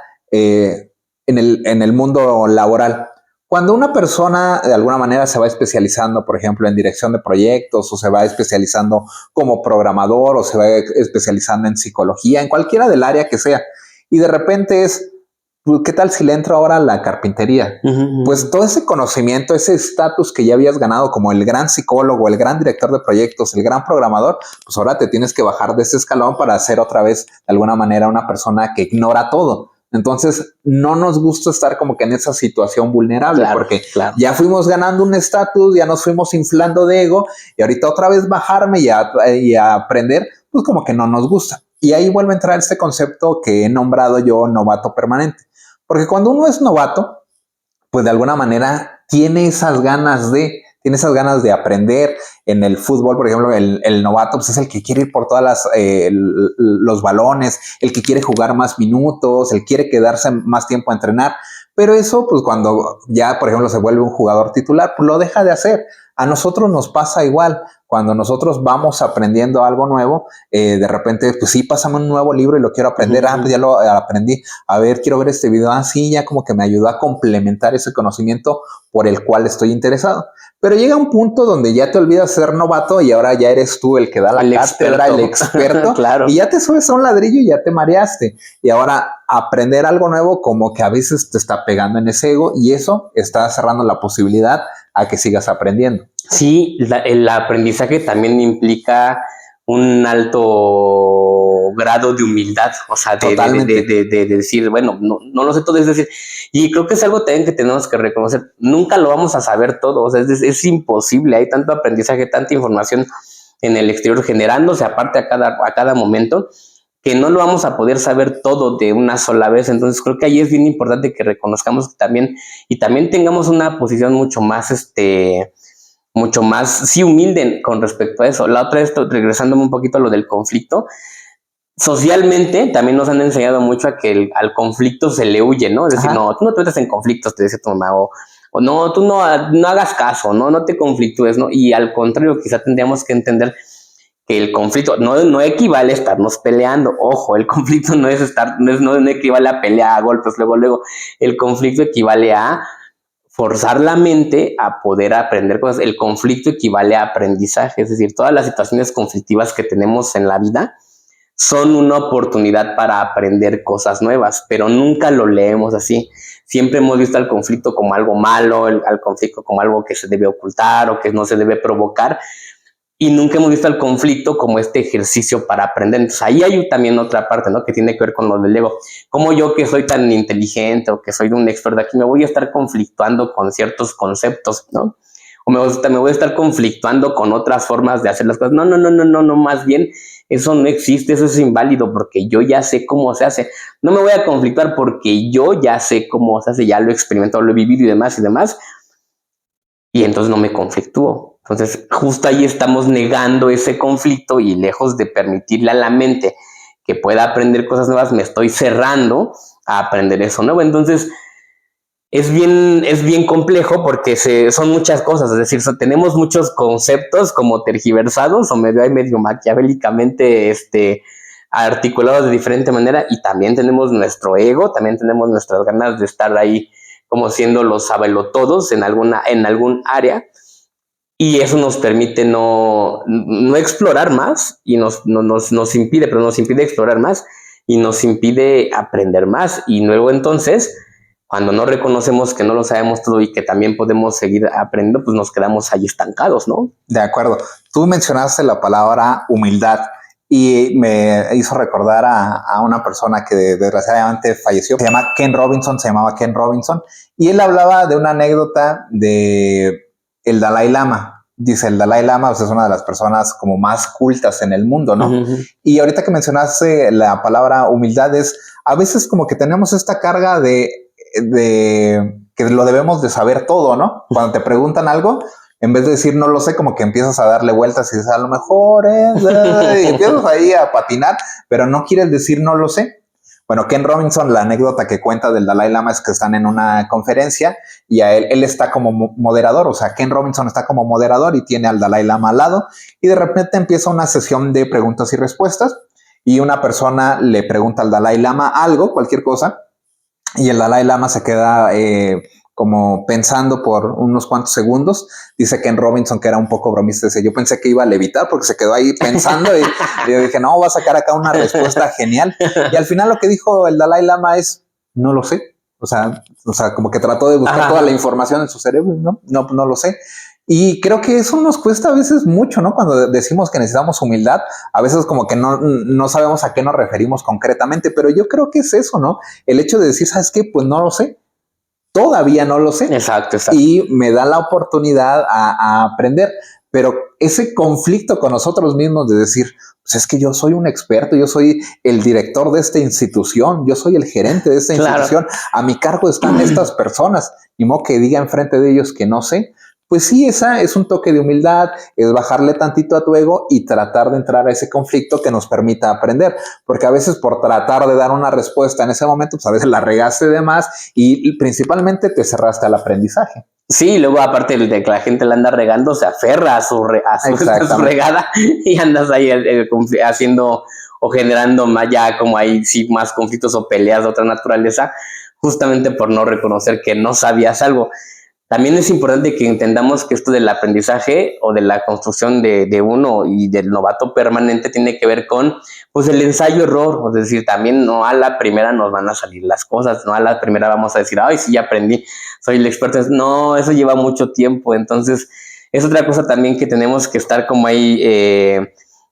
en el mundo laboral. Cuando una persona de alguna manera se va especializando, por ejemplo, en dirección de proyectos o se va especializando como programador o se va especializando en psicología, en cualquiera del área que sea, y de repente es, ¿qué tal si le entro ahora a la carpintería? Pues todo ese conocimiento, ese estatus que ya habías ganado como el gran psicólogo, el gran director de proyectos, el gran programador, pues ahora te tienes que bajar de ese escalón para ser otra vez de alguna manera una persona que ignora todo. Entonces, no nos gusta estar como que en esa situación vulnerable, porque ya fuimos ganando un estatus, ya nos fuimos inflando de ego, y ahorita otra vez bajarme y a aprender, pues como que no nos gusta. Y ahí vuelve a entrar este concepto que he nombrado yo novato permanente. Porque cuando uno es novato, pues de alguna manera tiene esas ganas de aprender. En el fútbol, por ejemplo, el novato pues es el que quiere ir por todas los balones, el que quiere jugar más minutos, el que quiere quedarse más tiempo a entrenar. Pero eso, pues cuando ya, por ejemplo, se vuelve un jugador titular, pues lo deja de hacer. A nosotros nos pasa igual. Cuando nosotros vamos aprendiendo algo nuevo, de repente, pues sí, pásame un nuevo libro y lo quiero aprender. Pues ya lo aprendí. A ver, quiero ver este video. Sí, ya como que me ayudó a complementar ese conocimiento por el cual estoy interesado. Pero llega un punto donde ya te olvidas ser novato y ahora ya eres tú el que da la cátedra, el experto. Claro. Y ya te subes a un ladrillo y ya te mareaste. Y ahora aprender algo nuevo como que a veces te está pegando en ese ego y eso está cerrando la posibilidad a que sigas aprendiendo. Sí, el aprendizaje también implica un alto grado de humildad, o sea, de decir, bueno, no lo sé todo, es decir, y creo que es algo también que tenemos que reconocer, nunca lo vamos a saber todo, o sea, es imposible, hay tanto aprendizaje, tanta información en el exterior generándose aparte a cada momento, que no lo vamos a poder saber todo de una sola vez. Entonces creo que ahí es bien importante que reconozcamos que también tengamos una posición mucho más sí, humilde con respecto a eso. La otra es, regresándome un poquito a lo del conflicto, socialmente también nos han enseñado mucho a que al conflicto se le huye, ¿no? Es decir, no, tú no te metas en conflictos, te dice tu mamá, o no, tú no hagas caso, no te conflictúes, ¿no? Y al contrario, quizá tendríamos que entender que el conflicto no equivale a estarnos peleando. Ojo, el conflicto no equivale a pelear, a golpes, luego. El conflicto equivale a forzar la mente a poder aprender cosas. El conflicto equivale a aprendizaje, es decir, todas las situaciones conflictivas que tenemos en la vida son una oportunidad para aprender cosas nuevas, pero nunca lo leemos así. Siempre hemos visto al conflicto como algo malo, al conflicto como algo que se debe ocultar o que no se debe provocar, y nunca hemos visto al conflicto como este ejercicio para aprender. Entonces ahí hay también otra parte, ¿no? Que tiene que ver con lo del ego. Como yo, que soy tan inteligente o que soy un experto aquí, me voy a estar conflictuando con ciertos conceptos, ¿no? o me voy a estar conflictuando con otras formas de hacer las cosas. No, más bien eso no existe, eso es inválido porque yo ya sé cómo se hace. No me voy a conflictuar porque yo ya sé cómo se hace, ya lo he experimentado, lo he vivido y demás, y entonces no me conflictúo. Entonces justo ahí estamos negando ese conflicto y lejos de permitirle a la mente que pueda aprender cosas nuevas, me estoy cerrando a aprender eso nuevo. Entonces es bien complejo porque son muchas cosas, es decir, tenemos muchos conceptos como tergiversados o medio maquiavélicamente articulados de diferente manera, y también tenemos nuestro ego, también tenemos nuestras ganas de estar ahí como siendo los sabelotodos en algún área, y eso nos permite no explorar más y nos impide, pero nos impide explorar más y nos impide aprender más. Y luego entonces, cuando no reconocemos que no lo sabemos todo y que también podemos seguir aprendiendo, pues nos quedamos ahí estancados, ¿no? De acuerdo. Tú mencionaste la palabra humildad y me hizo recordar a una persona que desgraciadamente falleció. Se llamaba Ken Robinson, y él hablaba de una anécdota de el Dalai Lama. Dice, el Dalai Lama pues, es una de las personas como más cultas en el mundo, ¿no? Uh-huh. Y ahorita que mencionaste la palabra humildad, a veces como que tenemos esta carga de que lo debemos de saber todo, ¿no? Cuando te preguntan algo, en vez de decir no lo sé, como que empiezas a darle vueltas y dices a lo mejor y empiezas ahí a patinar, pero no quieres decir no lo sé. Bueno, Ken Robinson, la anécdota que cuenta del Dalai Lama es que están en una conferencia y a él está como moderador, o sea, Ken Robinson está como moderador y tiene al Dalai Lama al lado, y de repente empieza una sesión de preguntas y respuestas y una persona le pregunta al Dalai Lama algo, cualquier cosa, y el Dalai Lama se queda como pensando por unos cuantos segundos. Dice Ken Robinson, que era un poco bromista, dice, yo pensé que iba a levitar porque se quedó ahí pensando y yo dije, no, va a sacar acá una respuesta genial. Y al final lo que dijo el Dalai Lama es, no lo sé. O sea, como que trató de buscar toda la información en su cerebro, no lo sé. Y creo que eso nos cuesta a veces mucho, ¿no? Cuando decimos que necesitamos humildad, a veces como que no sabemos a qué nos referimos concretamente, pero yo creo que es eso, ¿no? El hecho de decir, ¿sabes qué? Pues no lo sé. Todavía no lo sé. Exacto. Y me da la oportunidad a aprender. Pero ese conflicto con nosotros mismos de decir, pues es que yo soy un experto, yo soy el director de esta institución, yo soy el gerente de esta institución, a mi cargo están estas personas, y modo que diga enfrente de ellos que no sé. Pues sí, esa es un toque de humildad, es bajarle tantito a tu ego y tratar de entrar a ese conflicto que nos permita aprender, porque a veces por tratar de dar una respuesta en ese momento, pues a veces la regaste de más y principalmente te cerraste al aprendizaje. Sí, luego aparte de que la gente la anda regando, se aferra a su regada y andas ahí haciendo o generando más ya como ahí sí más conflictos o peleas de otra naturaleza, justamente por no reconocer que no sabías algo. También es importante que entendamos que esto del aprendizaje o de la construcción de uno y del novato permanente tiene que ver con pues el ensayo-error, es decir, también no a la primera nos van a salir las cosas, no a la primera vamos a decir, ay, sí, ya aprendí, soy el experto. No, eso lleva mucho tiempo, entonces es otra cosa también que tenemos que estar como ahí,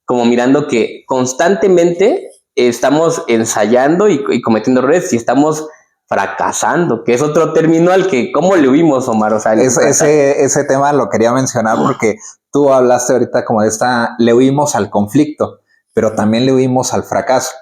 como mirando que constantemente estamos ensayando y cometiendo errores y estamos fracasando, que es otro término al que, ¿cómo le huimos, Omar? O sea, ese tema lo quería mencionar porque tú hablaste ahorita como de le huimos al conflicto, pero también le huimos al fracaso.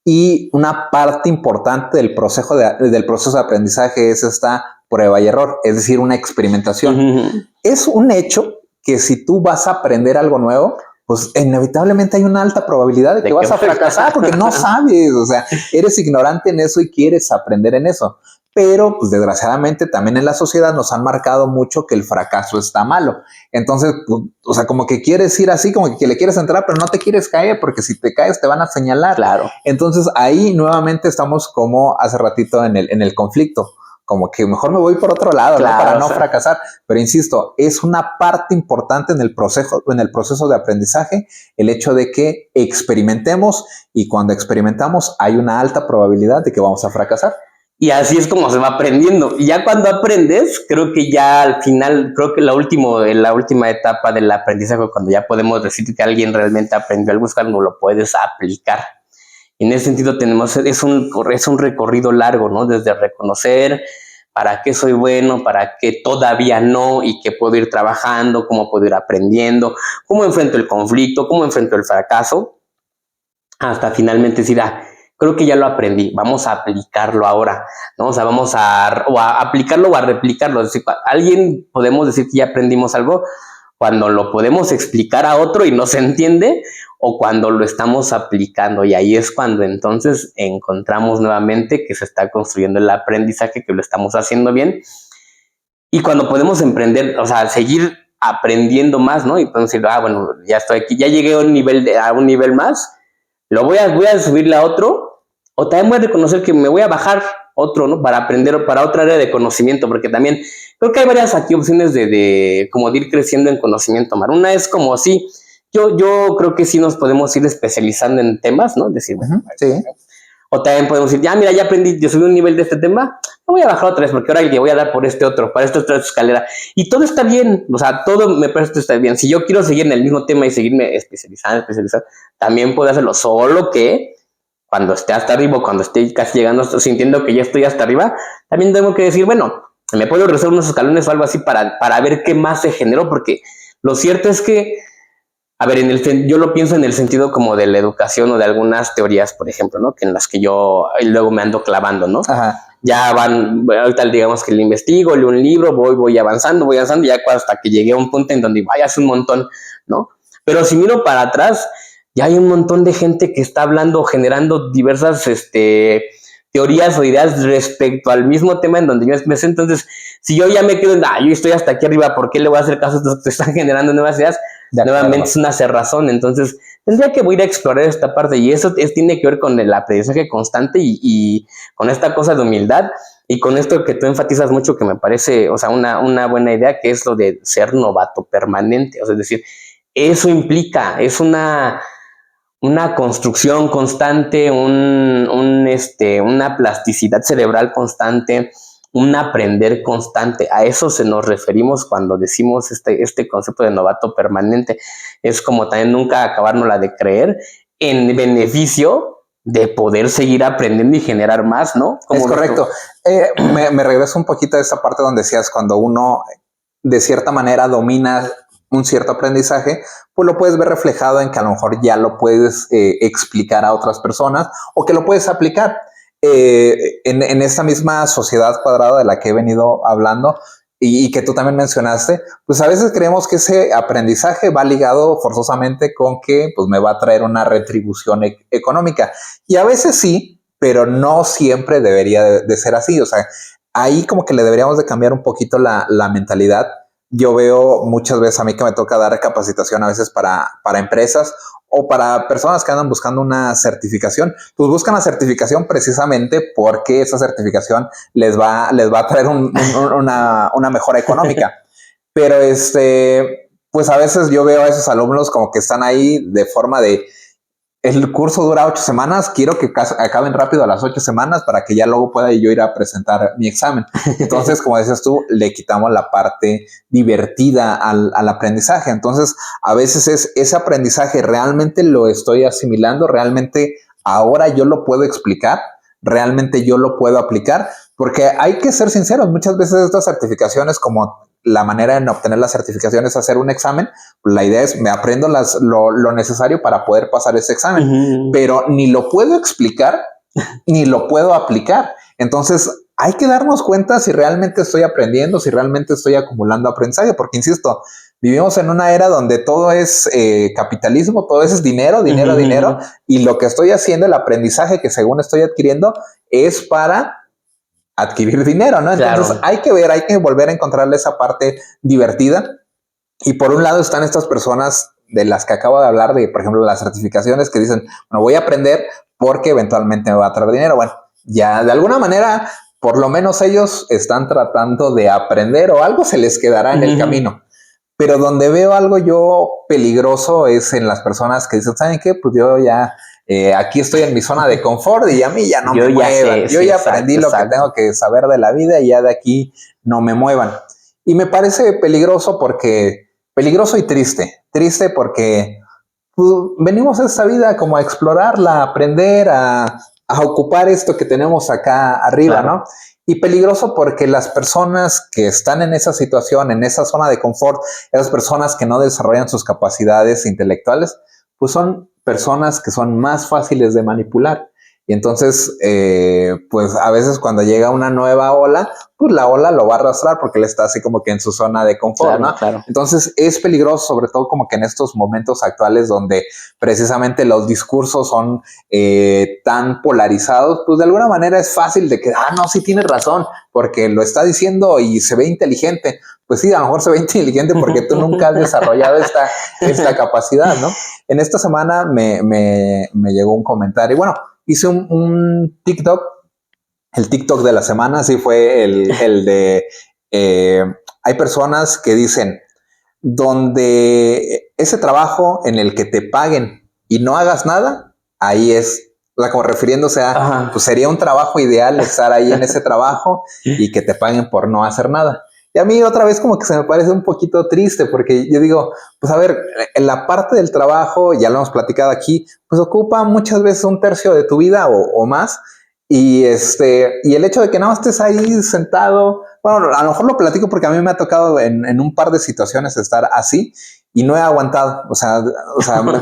Y una parte importante del proceso de aprendizaje es esta prueba y error, es decir, una experimentación. Uh-huh. Es un hecho que si tú vas a aprender algo nuevo, pues inevitablemente hay una alta probabilidad de que vas a fracasar porque no sabes, o sea, eres ignorante en eso y quieres aprender en eso. Pero, pues desgraciadamente también en la sociedad nos han marcado mucho que el fracaso está malo. Entonces, pues, o sea, como que quieres ir así, como que le quieres entrar, pero no te quieres caer porque si te caes te van a señalar. Claro. Entonces ahí nuevamente estamos como hace ratito en el conflicto. Como que mejor me voy por otro lado, claro, ¿no? Para no fracasar. Pero insisto, es una parte importante en el proceso de aprendizaje el hecho de que experimentemos, y cuando experimentamos hay una alta probabilidad de que vamos a fracasar. Y así es como se va aprendiendo. Y ya cuando aprendes, creo que ya al final, creo que la última etapa del aprendizaje, cuando ya podemos decir que alguien realmente aprendió algo, es cuando lo puedes aplicar. Y en ese sentido es un recorrido largo, ¿no? Desde reconocer, para qué soy bueno, para qué todavía no y qué puedo ir trabajando, cómo puedo ir aprendiendo, cómo enfrento el conflicto, cómo enfrento el fracaso, hasta finalmente decir, creo que ya lo aprendí, vamos a aplicarlo ahora, ¿no? O sea, vamos a aplicarlo o a replicarlo. Es decir, alguien podemos decir que ya aprendimos algo cuando lo podemos explicar a otro y no se entiende, o cuando lo estamos aplicando, y ahí es cuando entonces encontramos nuevamente que se está construyendo el aprendizaje, que lo estamos haciendo bien, y cuando podemos emprender, o sea, seguir aprendiendo más, ¿no? Y podemos decir, bueno, ya estoy aquí, ya llegué a un nivel más, voy a subirle a otro, o también voy a reconocer que me voy a bajar otro, ¿no? Para aprender, para otra área de conocimiento, porque también creo que hay varias aquí opciones de como de ir creciendo en conocimiento, Mar. Una es como sí, yo creo que sí nos podemos ir especializando en temas, ¿no? Decir, bueno, sí. O también podemos decir, mira, ya aprendí, yo subí un nivel de este tema, lo voy a bajar otra vez, porque ahora le voy a dar por este otro, para esta otra escalera. Y todo está bien, o sea, todo me parece que está bien. Si yo quiero seguir en el mismo tema y seguirme especializando, también puedo hacerlo, solo que cuando esté hasta arriba, cuando esté casi llegando, sintiendo que ya estoy hasta arriba, también tengo que decir, bueno, me puedo regresar unos escalones o algo así para ver qué más se generó, porque lo cierto es que, a ver, yo lo pienso en el sentido como de la educación o de algunas teorías, por ejemplo, ¿no? Que en las que yo luego me ando clavando, ¿no? Ajá. Ya ahorita digamos que le investigo, leo un libro, voy avanzando, ya hasta que llegué a un punto en donde vayas un montón, ¿no? Pero si miro para atrás, ya hay un montón de gente que está hablando, generando diversas teorías o ideas respecto al mismo tema en donde yo me sé. Entonces, si yo ya me quedo yo estoy hasta aquí arriba, ¿por qué le voy a hacer caso a estos que están generando nuevas ideas? Nuevamente es una cerrazón. Entonces, tendría que ir a explorar esta parte, y eso tiene que ver con el aprendizaje constante y con esta cosa de humildad, y con esto que tú enfatizas mucho, que me parece, o sea, una buena idea, que es lo de ser novato permanente. O sea, es decir, eso implica, es una construcción constante, una plasticidad cerebral constante, un aprender constante. A eso se nos referimos cuando decimos este concepto de novato permanente. Es como también nunca acabárnosla de creer, en beneficio de poder seguir aprendiendo y generar más, ¿no? Es correcto. Me regreso un poquito a esa parte donde decías, cuando uno de cierta manera domina un cierto aprendizaje, pues lo puedes ver reflejado en que a lo mejor ya lo puedes explicar a otras personas, o que lo puedes aplicar en esta misma sociedad cuadrada de la que he venido hablando, y que tú también mencionaste. Pues a veces creemos que ese aprendizaje va ligado forzosamente con que pues me va a traer una retribución económica, y a veces sí, pero no siempre debería de ser así. O sea, ahí como que le deberíamos de cambiar un poquito la mentalidad. Yo veo muchas veces, a mí que me toca dar capacitación a veces para empresas o para personas que andan buscando una certificación, pues buscan la certificación precisamente porque esa certificación les va a traer una mejora económica. Pero pues a veces yo veo a esos alumnos como que están ahí de forma de, el curso dura 8 semanas, quiero que acaben rápido a las 8 semanas para que ya luego pueda yo ir a presentar mi examen. Entonces, como decías tú, le quitamos la parte divertida al aprendizaje. Entonces, a veces es ese aprendizaje, ¿realmente lo estoy asimilando? ¿Realmente ahora yo lo puedo explicar? ¿Realmente yo lo puedo aplicar? Porque hay que ser sinceros, muchas veces estas certificaciones, como la manera en obtener la certificación es hacer un examen, la idea es me aprendo lo necesario para poder pasar ese examen, pero ni lo puedo explicar ni lo puedo aplicar. Entonces hay que darnos cuenta si realmente estoy aprendiendo, si realmente estoy acumulando aprendizaje, porque insisto, vivimos en una era donde todo es capitalismo, todo es dinero, dinero, y lo que estoy haciendo, el aprendizaje que según estoy adquiriendo, es para adquirir dinero, ¿no? Entonces claro, hay que volver a encontrarle esa parte divertida. Y por un lado están estas personas de las que acabo de hablar, de por ejemplo las certificaciones, que dicen, bueno, voy a aprender porque eventualmente me va a traer dinero. Bueno, ya de alguna manera, por lo menos ellos están tratando de aprender, o algo se les quedará en el camino. Pero donde veo algo yo peligroso es en las personas que dicen, ¿saben qué? Pues yo ya aquí estoy en mi zona de confort y a mí ya no me muevan. Yo ya aprendí lo que tengo que saber de la vida y ya de aquí no me muevan. Y me parece peligroso peligroso y triste. Triste porque pues, venimos a esta vida como a explorarla, a aprender, a ocupar esto que tenemos acá arriba, claro, ¿no? Y peligroso porque las personas que están en esa situación, en esa zona de confort, esas personas que no desarrollan sus capacidades intelectuales, pues son personas que son más fáciles de manipular. Y entonces, pues a veces cuando llega una nueva ola, pues la ola lo va a arrastrar porque él está así como que en su zona de confort, claro, ¿no? claro. Entonces es peligroso, sobre todo como que en estos momentos actuales donde precisamente los discursos son tan polarizados, pues de alguna manera es fácil de que, no, sí tienes razón, porque lo está diciendo y se ve inteligente. Pues sí, a lo mejor se ve inteligente porque tú nunca has desarrollado esta capacidad, ¿no? En esta semana me llegó un comentario, bueno, hice un TikTok, el TikTok de la semana, sí fue el de, hay personas que dicen, donde ese trabajo en el que te paguen y no hagas nada, ahí es, o sea, como refiriéndose a, pues sería un trabajo ideal estar ahí en ese trabajo y que te paguen por no hacer nada. Y a mí otra vez como que se me parece un poquito triste porque yo digo, pues a ver, en la parte del trabajo, ya lo hemos platicado aquí, pues ocupa muchas veces un tercio de tu vida o más. Y y el hecho de que no estés ahí sentado, bueno, a lo mejor lo platico porque a mí me ha tocado en un par de situaciones estar así y no he aguantado. O sea,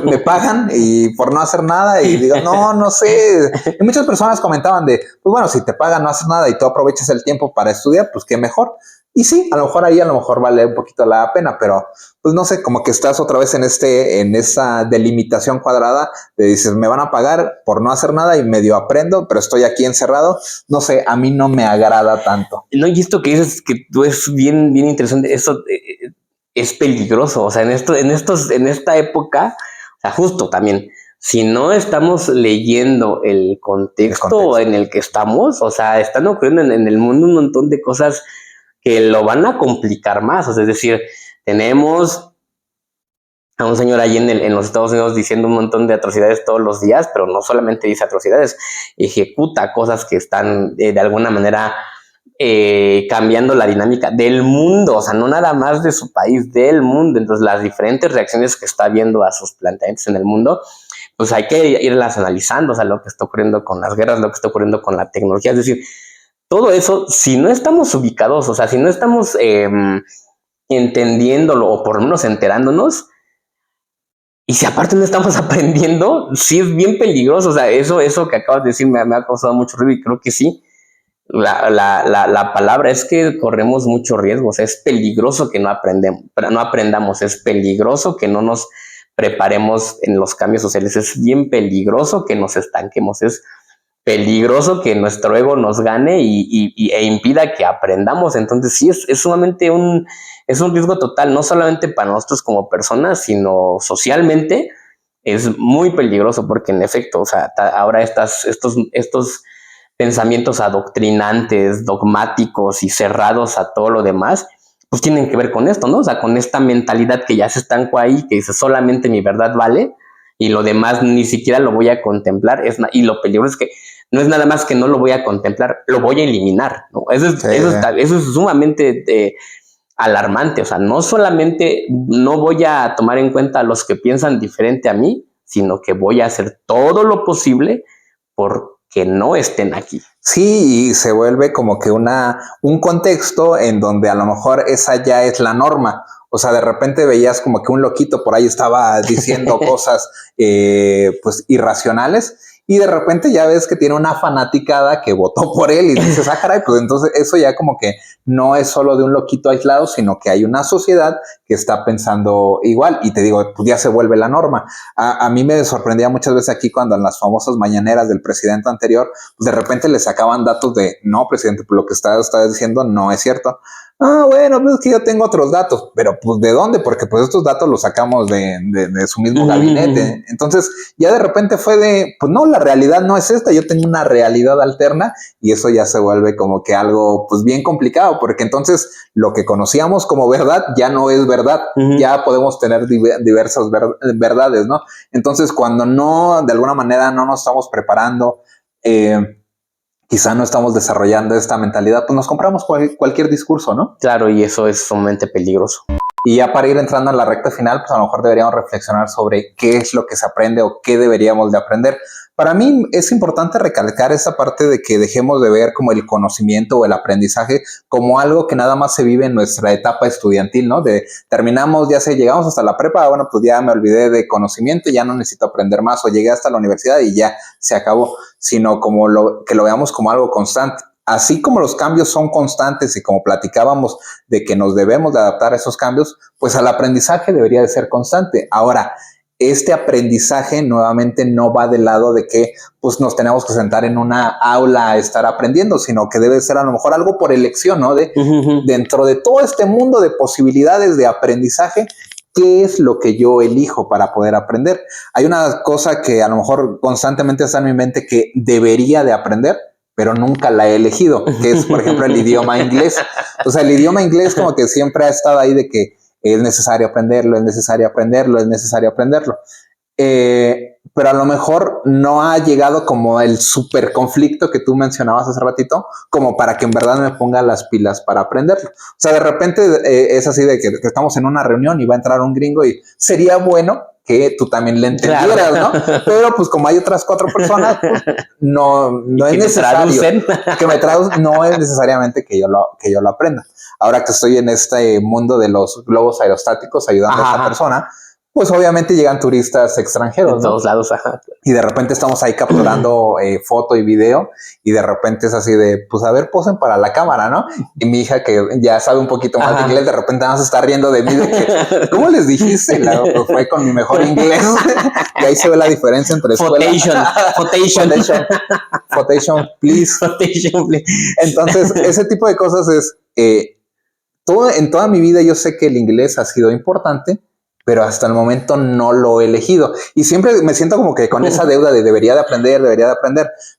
me pagan y por no hacer nada y digo, no sé. Y muchas personas comentaban de, pues bueno, si te pagan no haces nada y tú aprovechas el tiempo para estudiar, pues qué mejor. Y sí, a lo mejor ahí a lo mejor vale un poquito la pena, pero pues no sé, como que estás otra vez en esa delimitación cuadrada de dices, me van a pagar por no hacer nada y medio aprendo, pero estoy aquí encerrado. No sé, a mí no me agrada tanto. No, y esto que dices que tú es bien, bien interesante, eso es peligroso, o sea, en esta época, o sea, justo también, si no estamos leyendo el contexto en el que estamos, o sea, están ocurriendo en el mundo un montón de cosas que lo van a complicar más, o sea, es decir, tenemos a un señor allí en los Estados Unidos diciendo un montón de atrocidades todos los días, pero no solamente dice atrocidades, ejecuta cosas que están de alguna manera cambiando la dinámica del mundo, o sea, no nada más de su país, del mundo. Entonces, las diferentes reacciones que está viendo a sus planteamientos en el mundo, pues hay que irlas analizando, o sea, lo que está ocurriendo con las guerras, lo que está ocurriendo con la tecnología, es decir, todo eso, si no estamos ubicados, o sea, si no estamos entendiéndolo o por lo menos enterándonos, y si aparte no estamos aprendiendo, sí es bien peligroso. O sea, eso que acabas de decir me ha causado mucho ruido y creo que sí. La palabra es que corremos mucho riesgo. O sea, es peligroso que no aprendamos, es peligroso que no nos preparemos en los cambios sociales, es bien peligroso que nos estanquemos, es peligroso que nuestro ego nos gane e impida que aprendamos. Entonces sí, es sumamente es un riesgo total, no solamente para nosotros como personas, sino socialmente. Es muy peligroso porque en efecto, o sea, ahora estos pensamientos adoctrinantes, dogmáticos y cerrados a todo lo demás, pues tienen que ver con esto, ¿no? O sea, con esta mentalidad que ya se estancó ahí, que dice solamente mi verdad vale y lo demás ni siquiera lo voy a contemplar. Y lo peligroso es que no es nada más que no lo voy a contemplar, lo voy a eliminar, ¿no? Eso es sumamente alarmante. O sea, no solamente no voy a tomar en cuenta a los que piensan diferente a mí, sino que voy a hacer todo lo posible por que no estén aquí. Sí, y se vuelve como que un contexto en donde a lo mejor esa ya es la norma. O sea, de repente veías como que un loquito por ahí estaba diciendo cosas pues irracionales y de repente ya ves que tiene una fanaticada que votó por él y dices, caray, pues entonces eso ya como que no es solo de un loquito aislado, sino que hay una sociedad que está pensando igual y te digo, pues ya se vuelve la norma. A mí me sorprendía muchas veces aquí cuando en las famosas mañaneras del presidente anterior, pues de repente le sacaban datos de, no, presidente, pues lo que está diciendo no es cierto. Bueno, pues es que yo tengo otros datos, pero pues ¿de dónde? Porque pues estos datos los sacamos de su mismo gabinete. Entonces ya de repente fue de, pues no, la realidad no es esta, yo tengo una realidad alterna y eso ya se vuelve como que algo pues bien complicado, porque entonces lo que conocíamos como verdad ya no es verdad, ya podemos tener diversas verdades, ¿no? Entonces cuando no, de alguna manera no nos estamos preparando, quizá no estamos desarrollando esta mentalidad, pues nos compramos cualquier discurso, ¿no? Claro, y eso es sumamente peligroso. Y ya para ir entrando en la recta final, pues a lo mejor deberíamos reflexionar sobre qué es lo que se aprende o qué deberíamos de aprender. Para mí es importante recalcar esa parte de que dejemos de ver como el conocimiento o el aprendizaje como algo que nada más se vive en nuestra etapa estudiantil, ¿no? De terminamos, ya sé, llegamos hasta la prepa, bueno, pues ya me olvidé de conocimiento, ya no necesito aprender más, o llegué hasta la universidad y ya se acabó, sino como que lo veamos como algo constante. Así como los cambios son constantes y como platicábamos de que nos debemos de adaptar a esos cambios, pues el aprendizaje debería de ser constante. Ahora, este aprendizaje nuevamente no va del lado de que pues nos tenemos que sentar en una aula a estar aprendiendo, sino que debe ser a lo mejor algo por elección, ¿no? Dentro de todo este mundo de posibilidades de aprendizaje, ¿qué es lo que yo elijo para poder aprender? Hay una cosa que a lo mejor constantemente está en mi mente que debería de aprender, pero nunca la he elegido, que es, por ejemplo, el idioma inglés. O sea, el idioma inglés como que siempre ha estado ahí de que es necesario aprenderlo, es necesario aprenderlo, es necesario aprenderlo. Pero a lo mejor no ha llegado como el super conflicto que tú mencionabas hace ratito, como para que en verdad me ponga las pilas para aprenderlo. O sea, de repente es así de que estamos en una reunión y va a entrar un gringo y sería bueno que tú también le entendieras, claro, ¿no? Pero pues como hay otras 4 personas, pues, no es necesario que me traduzcan, no es necesariamente que yo lo aprenda. Ahora que estoy en este mundo de los globos aerostáticos ayudando a esta persona, pues obviamente llegan turistas extranjeros, de todos lados, ajá. Y de repente estamos ahí capturando foto y video y de repente es así de, pues a ver, posen para la cámara, ¿no? Y mi hija que ya sabe un poquito más de inglés, de repente vamos a estar riendo de mí de que, ¿cómo les dijiste? Pues fue con mi mejor inglés. Y ahí se ve la diferencia entre escuela. Fotation, please. Fotation, please. Entonces, ese tipo de cosas es, en toda mi vida yo sé que el inglés ha sido importante, pero hasta el momento no lo he elegido. Y siempre me siento como que con esa deuda de debería de aprender,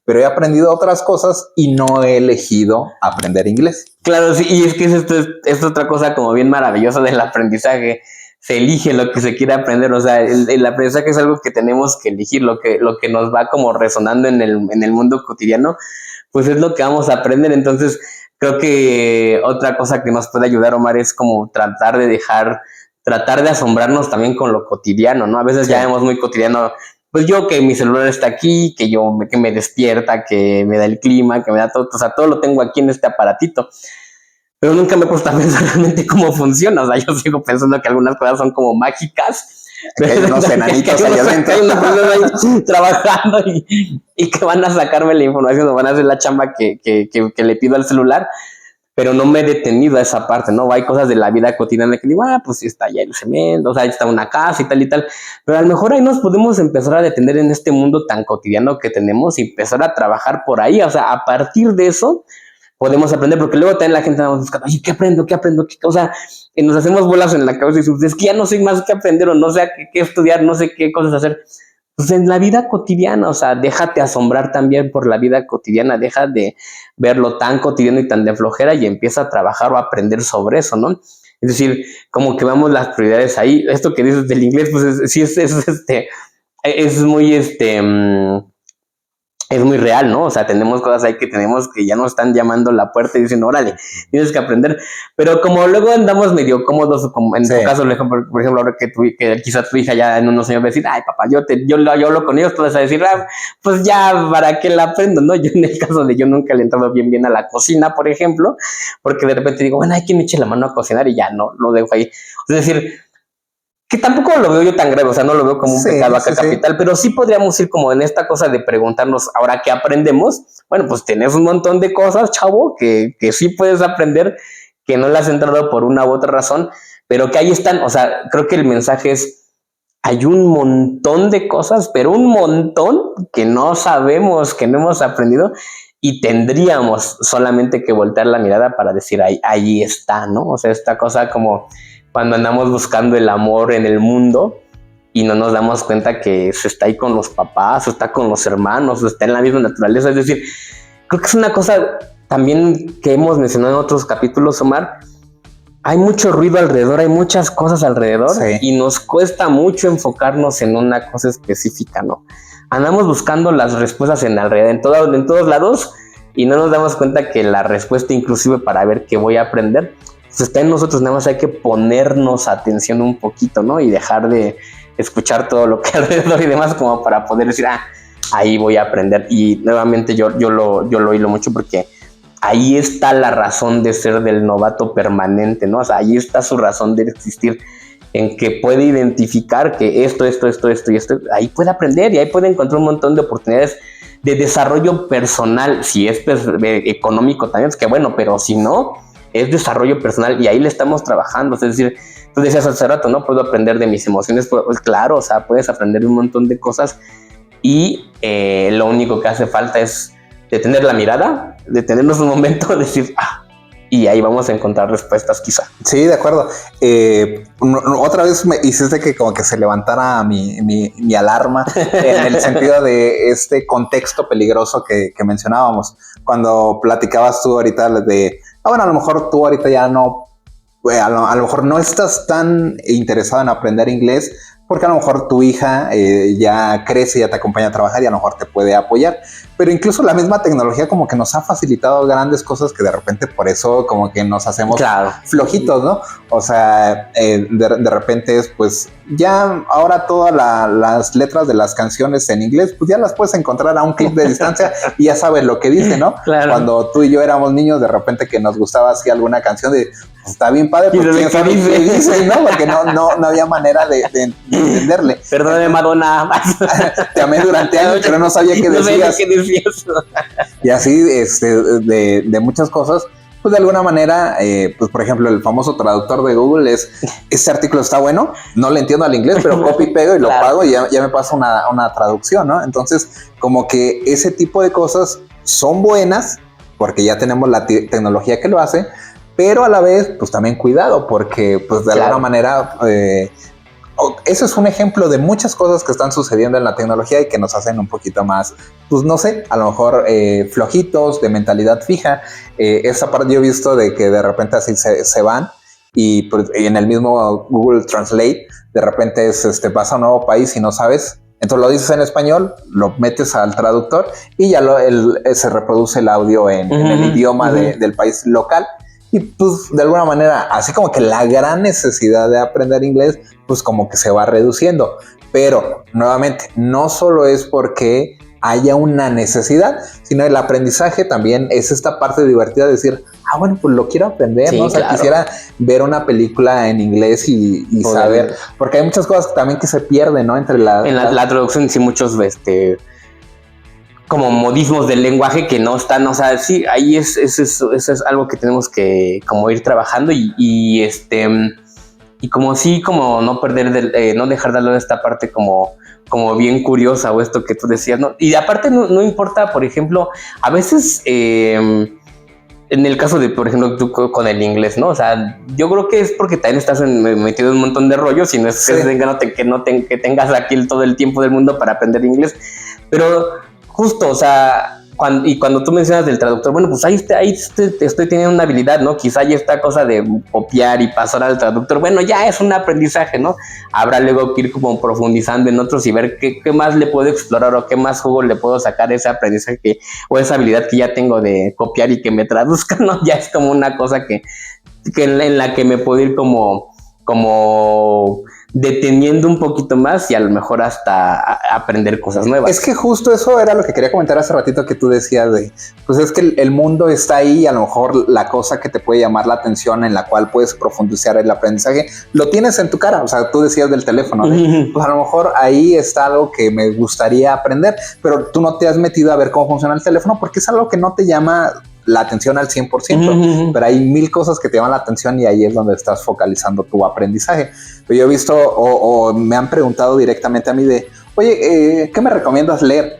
pero he aprendido otras cosas y no he elegido aprender inglés. Claro, sí, y es que esto es otra cosa como bien maravillosa del aprendizaje. Se elige lo que se quiere aprender, o sea, el aprendizaje es algo que tenemos que elegir, lo que nos va como resonando en el mundo cotidiano, pues es lo que vamos a aprender. Entonces, creo que otra cosa que nos puede ayudar, Omar, es como tratar de asombrarnos también con lo cotidiano, ¿no? A veces ya vemos muy cotidiano, pues yo que mi celular está aquí, que me despierta, que me da el clima, que me da todo, o sea, todo lo tengo aquí en este aparatito. Pero nunca me he puesto a pensar realmente cómo funciona, o sea, yo sigo pensando que algunas cosas son como mágicas. Que hay unos enanitos allá adentro. Hay unas personas ahí trabajando y que van a sacarme la información o van a hacer la chamba que le pido al celular. Pero no me he detenido a esa parte, ¿no? Hay cosas de la vida cotidiana que digo, pues sí está allá el cemento, o sea, ahí está una casa y tal, pero a lo mejor ahí nos podemos empezar a detener en este mundo tan cotidiano que tenemos y empezar a trabajar por ahí, o sea, a partir de eso podemos aprender, porque luego también la gente va buscando, oye, ¿qué aprendo? O sea, nos hacemos bolas en la cabeza y decimos, es que ya no sé más qué aprender o no sé qué estudiar, no sé qué cosas hacer. Pues en la vida cotidiana, o sea, déjate asombrar también por la vida cotidiana, deja de verlo tan cotidiano y tan de flojera y empieza a trabajar o a aprender sobre eso, ¿no? Es decir, como que vamos las prioridades ahí. Esto que dices del inglés, pues sí es muy es muy real, ¿no? O sea, tenemos cosas ahí que ya nos están llamando a la puerta y dicen, órale, tienes que aprender. Pero como luego andamos medio cómodos, como en tu caso, por ejemplo, ahora que quizás tu hija ya en unos años va a decir, ay, papá, yo hablo con ellos, tú vas a decir, pues ya, ¿para qué la aprendo, no? Yo en el caso de yo nunca le he entrado bien a la cocina, por ejemplo, porque de repente digo, bueno, hay quien me eche la mano a cocinar y ya, no, lo dejo ahí. Es decir, que tampoco lo veo yo tan grave, o sea, no lo veo como un pecado acá capital, pero sí podríamos ir como en esta cosa de preguntarnos, ahora qué aprendemos. Bueno, pues tienes un montón de cosas, chavo, que sí puedes aprender, que no las has entrado por una u otra razón, pero que ahí están. O sea, creo que el mensaje es, hay un montón de cosas, pero un montón que no sabemos, que no hemos aprendido, y tendríamos solamente que voltear la mirada para decir, ahí está, ¿no? O sea, esta cosa como cuando andamos buscando el amor en el mundo y no nos damos cuenta que se está ahí con los papás, o está con los hermanos, o está en la misma naturaleza. Es decir, creo que es una cosa también que hemos mencionado en otros capítulos, Omar. Hay mucho ruido alrededor, hay muchas cosas alrededor y nos cuesta mucho enfocarnos en una cosa específica, ¿no? Andamos buscando las respuestas en todos lados y no nos damos cuenta que la respuesta inclusive para ver qué voy a aprender pues está en nosotros, nada más hay que ponernos atención un poquito, ¿no? Y dejar de escuchar todo lo que alrededor y demás como para poder decir, ahí voy a aprender. Y nuevamente yo lo hilo mucho porque ahí está la razón de ser del novato permanente, ¿no? O sea, ahí está su razón de existir, en que puede identificar que esto, ahí puede aprender y ahí puede encontrar un montón de oportunidades de desarrollo personal, si es económico también, es que bueno, pero si no, es desarrollo personal y ahí le estamos trabajando. Es decir, tú decías hace rato, ¿no? Puedo aprender de mis emociones, pues claro, o sea, puedes aprender un montón de cosas y lo único que hace falta es detener la mirada, detenernos un momento, decir, y ahí vamos a encontrar respuestas quizá. Sí, de acuerdo. Otra vez me hiciste que como que se levantara mi alarma en el sentido de este contexto peligroso que mencionábamos. Cuando platicabas tú ahorita de, bueno, a lo mejor tú ahorita ya no, a lo mejor no estás tan interesado en aprender inglés porque a lo mejor tu hija ya crece, ya te acompaña a trabajar y a lo mejor te puede apoyar. Pero incluso la misma tecnología como que nos ha facilitado grandes cosas que de repente por eso como que nos hacemos flojitos, ¿no? O sea, de repente es pues ya ahora todas las letras de las canciones en inglés pues ya las puedes encontrar a un clic de distancia y ya sabes lo que dice, ¿no? Claro. Cuando tú y yo éramos niños, de repente que nos gustaba así alguna canción de pues, está bien padre, pero quién sabe qué dice, ¿no? Porque no había manera de entenderle. Perdóname, Madonna. Te amé durante años, pero no sabía qué decías. Y así, de muchas cosas, pues de alguna manera, pues por ejemplo, el famoso traductor de Google es, este artículo está bueno, no le entiendo al inglés, pero copy y pego y lo pago y ya me pasa una traducción, ¿no? Entonces, como que ese tipo de cosas son buenas, porque ya tenemos la tecnología que lo hace, pero a la vez, pues también cuidado, porque pues de alguna manera... eso es un ejemplo de muchas cosas que están sucediendo en la tecnología y que nos hacen un poquito más, pues no sé, a lo mejor flojitos, de mentalidad fija. Esa parte yo he visto de que de repente así se van y, pues, y en el mismo Google Translate de repente vas a un nuevo país y no sabes. Entonces lo dices en español, lo metes al traductor y ya se reproduce el audio en el idioma del país local. Y pues de alguna manera, así como que la gran necesidad de aprender inglés, pues como que se va reduciendo. Pero nuevamente, no solo es porque haya una necesidad, sino el aprendizaje también es esta parte divertida de decir, bueno, pues lo quiero aprender, ¿no? O sea, quisiera ver una película en inglés y saber, porque hay muchas cosas también que se pierden, ¿no? Entre la traducción, sí, muchos, como modismos del lenguaje que no están, o sea, sí, ahí eso es algo que tenemos que como ir trabajando y como sí, como no perder, no dejar de lado esta parte como bien curiosa o esto que tú decías, ¿no? Y aparte no importa, por ejemplo, a veces en el caso de, por ejemplo, tú con el inglés, ¿no? O sea, yo creo que es porque también estás metido en un montón de rollos y no es que tengas aquí todo el tiempo del mundo para aprender inglés, pero justo, o sea, cuando tú mencionas del traductor, bueno, pues ahí estoy teniendo una habilidad, ¿no? Quizá hay esta cosa de copiar y pasar al traductor, bueno, ya es un aprendizaje, ¿no? Habrá luego que ir como profundizando en otros y ver qué más le puedo explorar o qué más jugo le puedo sacar a ese aprendizaje o esa habilidad que ya tengo de copiar y que me traduzca, ¿no? Ya es como una cosa que en la que me puedo ir como deteniendo un poquito más y a lo mejor hasta aprender cosas nuevas. Es que justo eso era lo que quería comentar hace ratito que tú decías de, pues es que el mundo está ahí y a lo mejor la cosa que te puede llamar la atención en la cual puedes profundizar el aprendizaje, lo tienes en tu cara, o sea, tú decías del teléfono, pues a lo mejor ahí está algo que me gustaría aprender, pero tú no te has metido a ver cómo funciona el teléfono porque es algo que no te llama la atención al 100%, pero hay 1000 cosas que te llaman la atención y ahí es donde estás focalizando tu aprendizaje. Pero yo he visto o me han preguntado directamente a mí de, oye, ¿qué me recomiendas leer?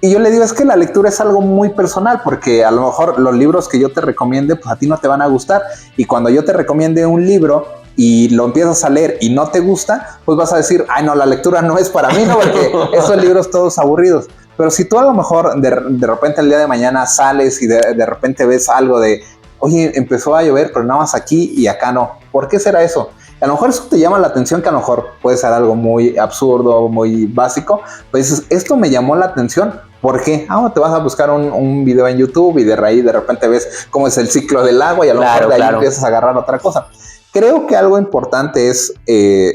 Y yo le digo, es que la lectura es algo muy personal, porque a lo mejor los libros que yo te recomiende, pues a ti no te van a gustar, y cuando yo te recomiende un libro y lo empiezas a leer y no te gusta, pues vas a decir, ay no, la lectura no es para mí, ¿no? Porque esos libros todos aburridos. Pero si tú a lo mejor de repente el día de mañana sales y de repente ves algo de, oye, empezó a llover, pero nada más aquí y acá no. ¿Por qué será eso? A lo mejor eso te llama la atención, que a lo mejor puede ser algo muy absurdo, muy básico, pues dices, esto me llamó la atención. ¿Por qué? Te vas a buscar un video en YouTube y de ahí de repente ves cómo es el ciclo del agua y a lo mejor de ahí empiezas a agarrar otra cosa. Creo que algo importante es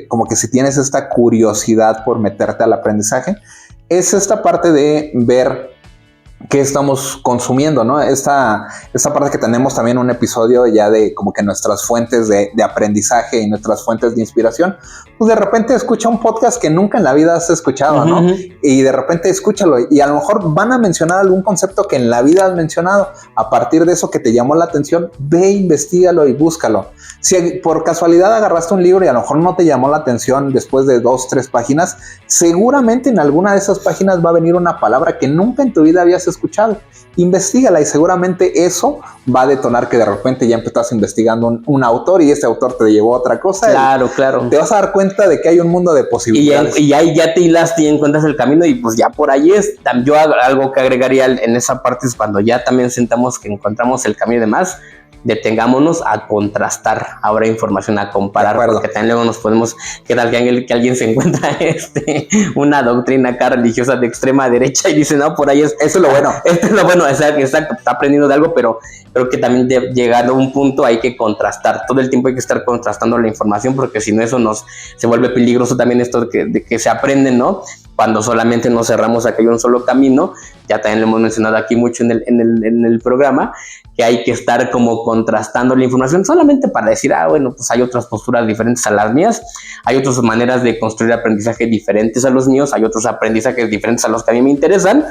como que si tienes esta curiosidad por meterte al aprendizaje, es esta parte de ver qué estamos consumiendo, ¿no? Esta parte que tenemos también un episodio ya de como que nuestras fuentes de aprendizaje y nuestras fuentes de inspiración, pues de repente escucha un podcast que nunca en la vida has escuchado, ¿no? Y de repente escúchalo y a lo mejor van a mencionar algún concepto que en la vida has mencionado. A partir de eso que te llamó la atención, ve, investígalo y búscalo. Si por casualidad agarraste un libro y a lo mejor no te llamó la atención después de 2, 3 páginas, seguramente en alguna de esas páginas va a venir una palabra que nunca en tu vida habías escuchado. Investígala y seguramente eso va a detonar que de repente ya empezaste investigando un autor y este autor te llevó a otra cosa. Claro. Te vas a dar cuenta de que hay un mundo de posibilidades. Y ahí ya te hilaste y encuentras el camino y pues ya por ahí es. Yo algo que agregaría en esa parte es cuando ya también sentamos que encontramos el camino y demás, detengámonos a contrastar ahora información, a comparar, porque también luego nos podemos quedar que alguien se encuentra una doctrina acá religiosa de extrema derecha y dice, no, por ahí es, eso es lo bueno. Esto es lo bueno, está aprendiendo de algo, pero creo que también llegado a un punto hay que contrastar, todo el tiempo hay que estar contrastando la información, porque si no eso se vuelve peligroso también esto de que se aprende, ¿no? Cuando solamente nos cerramos a que hay un solo camino, ya también lo hemos mencionado aquí mucho en el programa, que hay que estar como contrastando la información solamente para decir, bueno, pues hay otras posturas diferentes a las mías, hay otras maneras de construir aprendizaje diferentes a los míos, hay otros aprendizajes diferentes a los que a mí me interesan.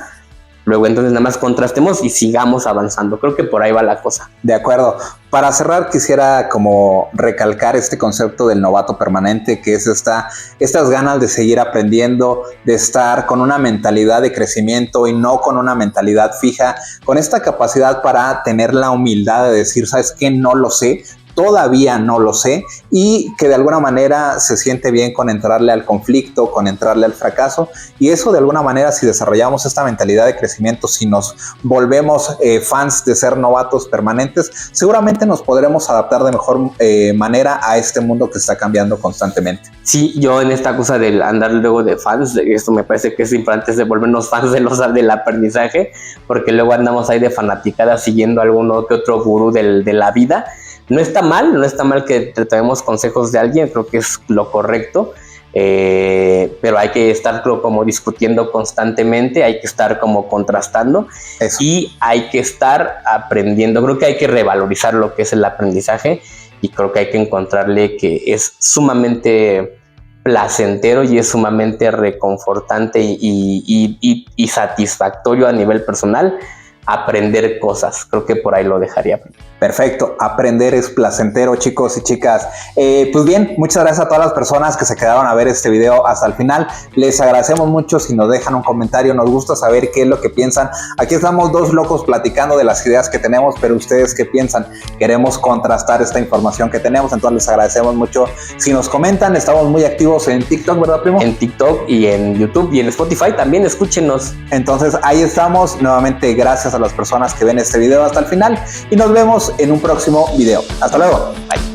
Luego entonces nada más contrastemos y sigamos avanzando. Creo que por ahí va la cosa. De acuerdo. Para cerrar quisiera como recalcar este concepto del novato permanente, que es estas ganas de seguir aprendiendo, de estar con una mentalidad de crecimiento y no con una mentalidad fija, con esta capacidad para tener la humildad de decir, ¿sabes qué? No lo sé. Todavía no lo sé, y que de alguna manera se siente bien con entrarle al conflicto, con entrarle al fracaso, y eso de alguna manera, si desarrollamos esta mentalidad de crecimiento, si nos volvemos fans de ser novatos permanentes, seguramente nos podremos adaptar de mejor manera a este mundo que está cambiando constantemente. Sí, yo en esta cosa del andar luego de fans, esto me parece que es importante, de volvernos fans del aprendizaje, porque luego andamos ahí de fanaticada siguiendo alguno que otro gurú de la vida. No está mal que tratemos consejos de alguien, creo que es lo correcto, pero hay que estar como discutiendo constantemente, hay que estar como contrastando. Eso. Y hay que estar aprendiendo. Creo que hay que revalorizar lo que es el aprendizaje y creo que hay que encontrarle que es sumamente placentero y es sumamente reconfortante y satisfactorio a nivel personal aprender cosas. Creo que por ahí lo dejaría. Perfecto, aprender es placentero, chicos y chicas. Pues bien, muchas gracias a todas las personas que se quedaron a ver este video hasta el final. Les agradecemos mucho si nos dejan un comentario, nos gusta saber qué es lo que piensan. Aquí estamos dos locos platicando de las ideas que tenemos, pero ustedes qué piensan. Queremos contrastar esta información que tenemos, entonces les agradecemos mucho si nos comentan. Estamos muy activos en TikTok, ¿verdad, primo? En TikTok y en YouTube y en Spotify también, escúchenos. Entonces ahí estamos. Nuevamente gracias a las personas que ven este video hasta el final y nos vemos en un próximo video. Hasta luego. Bye.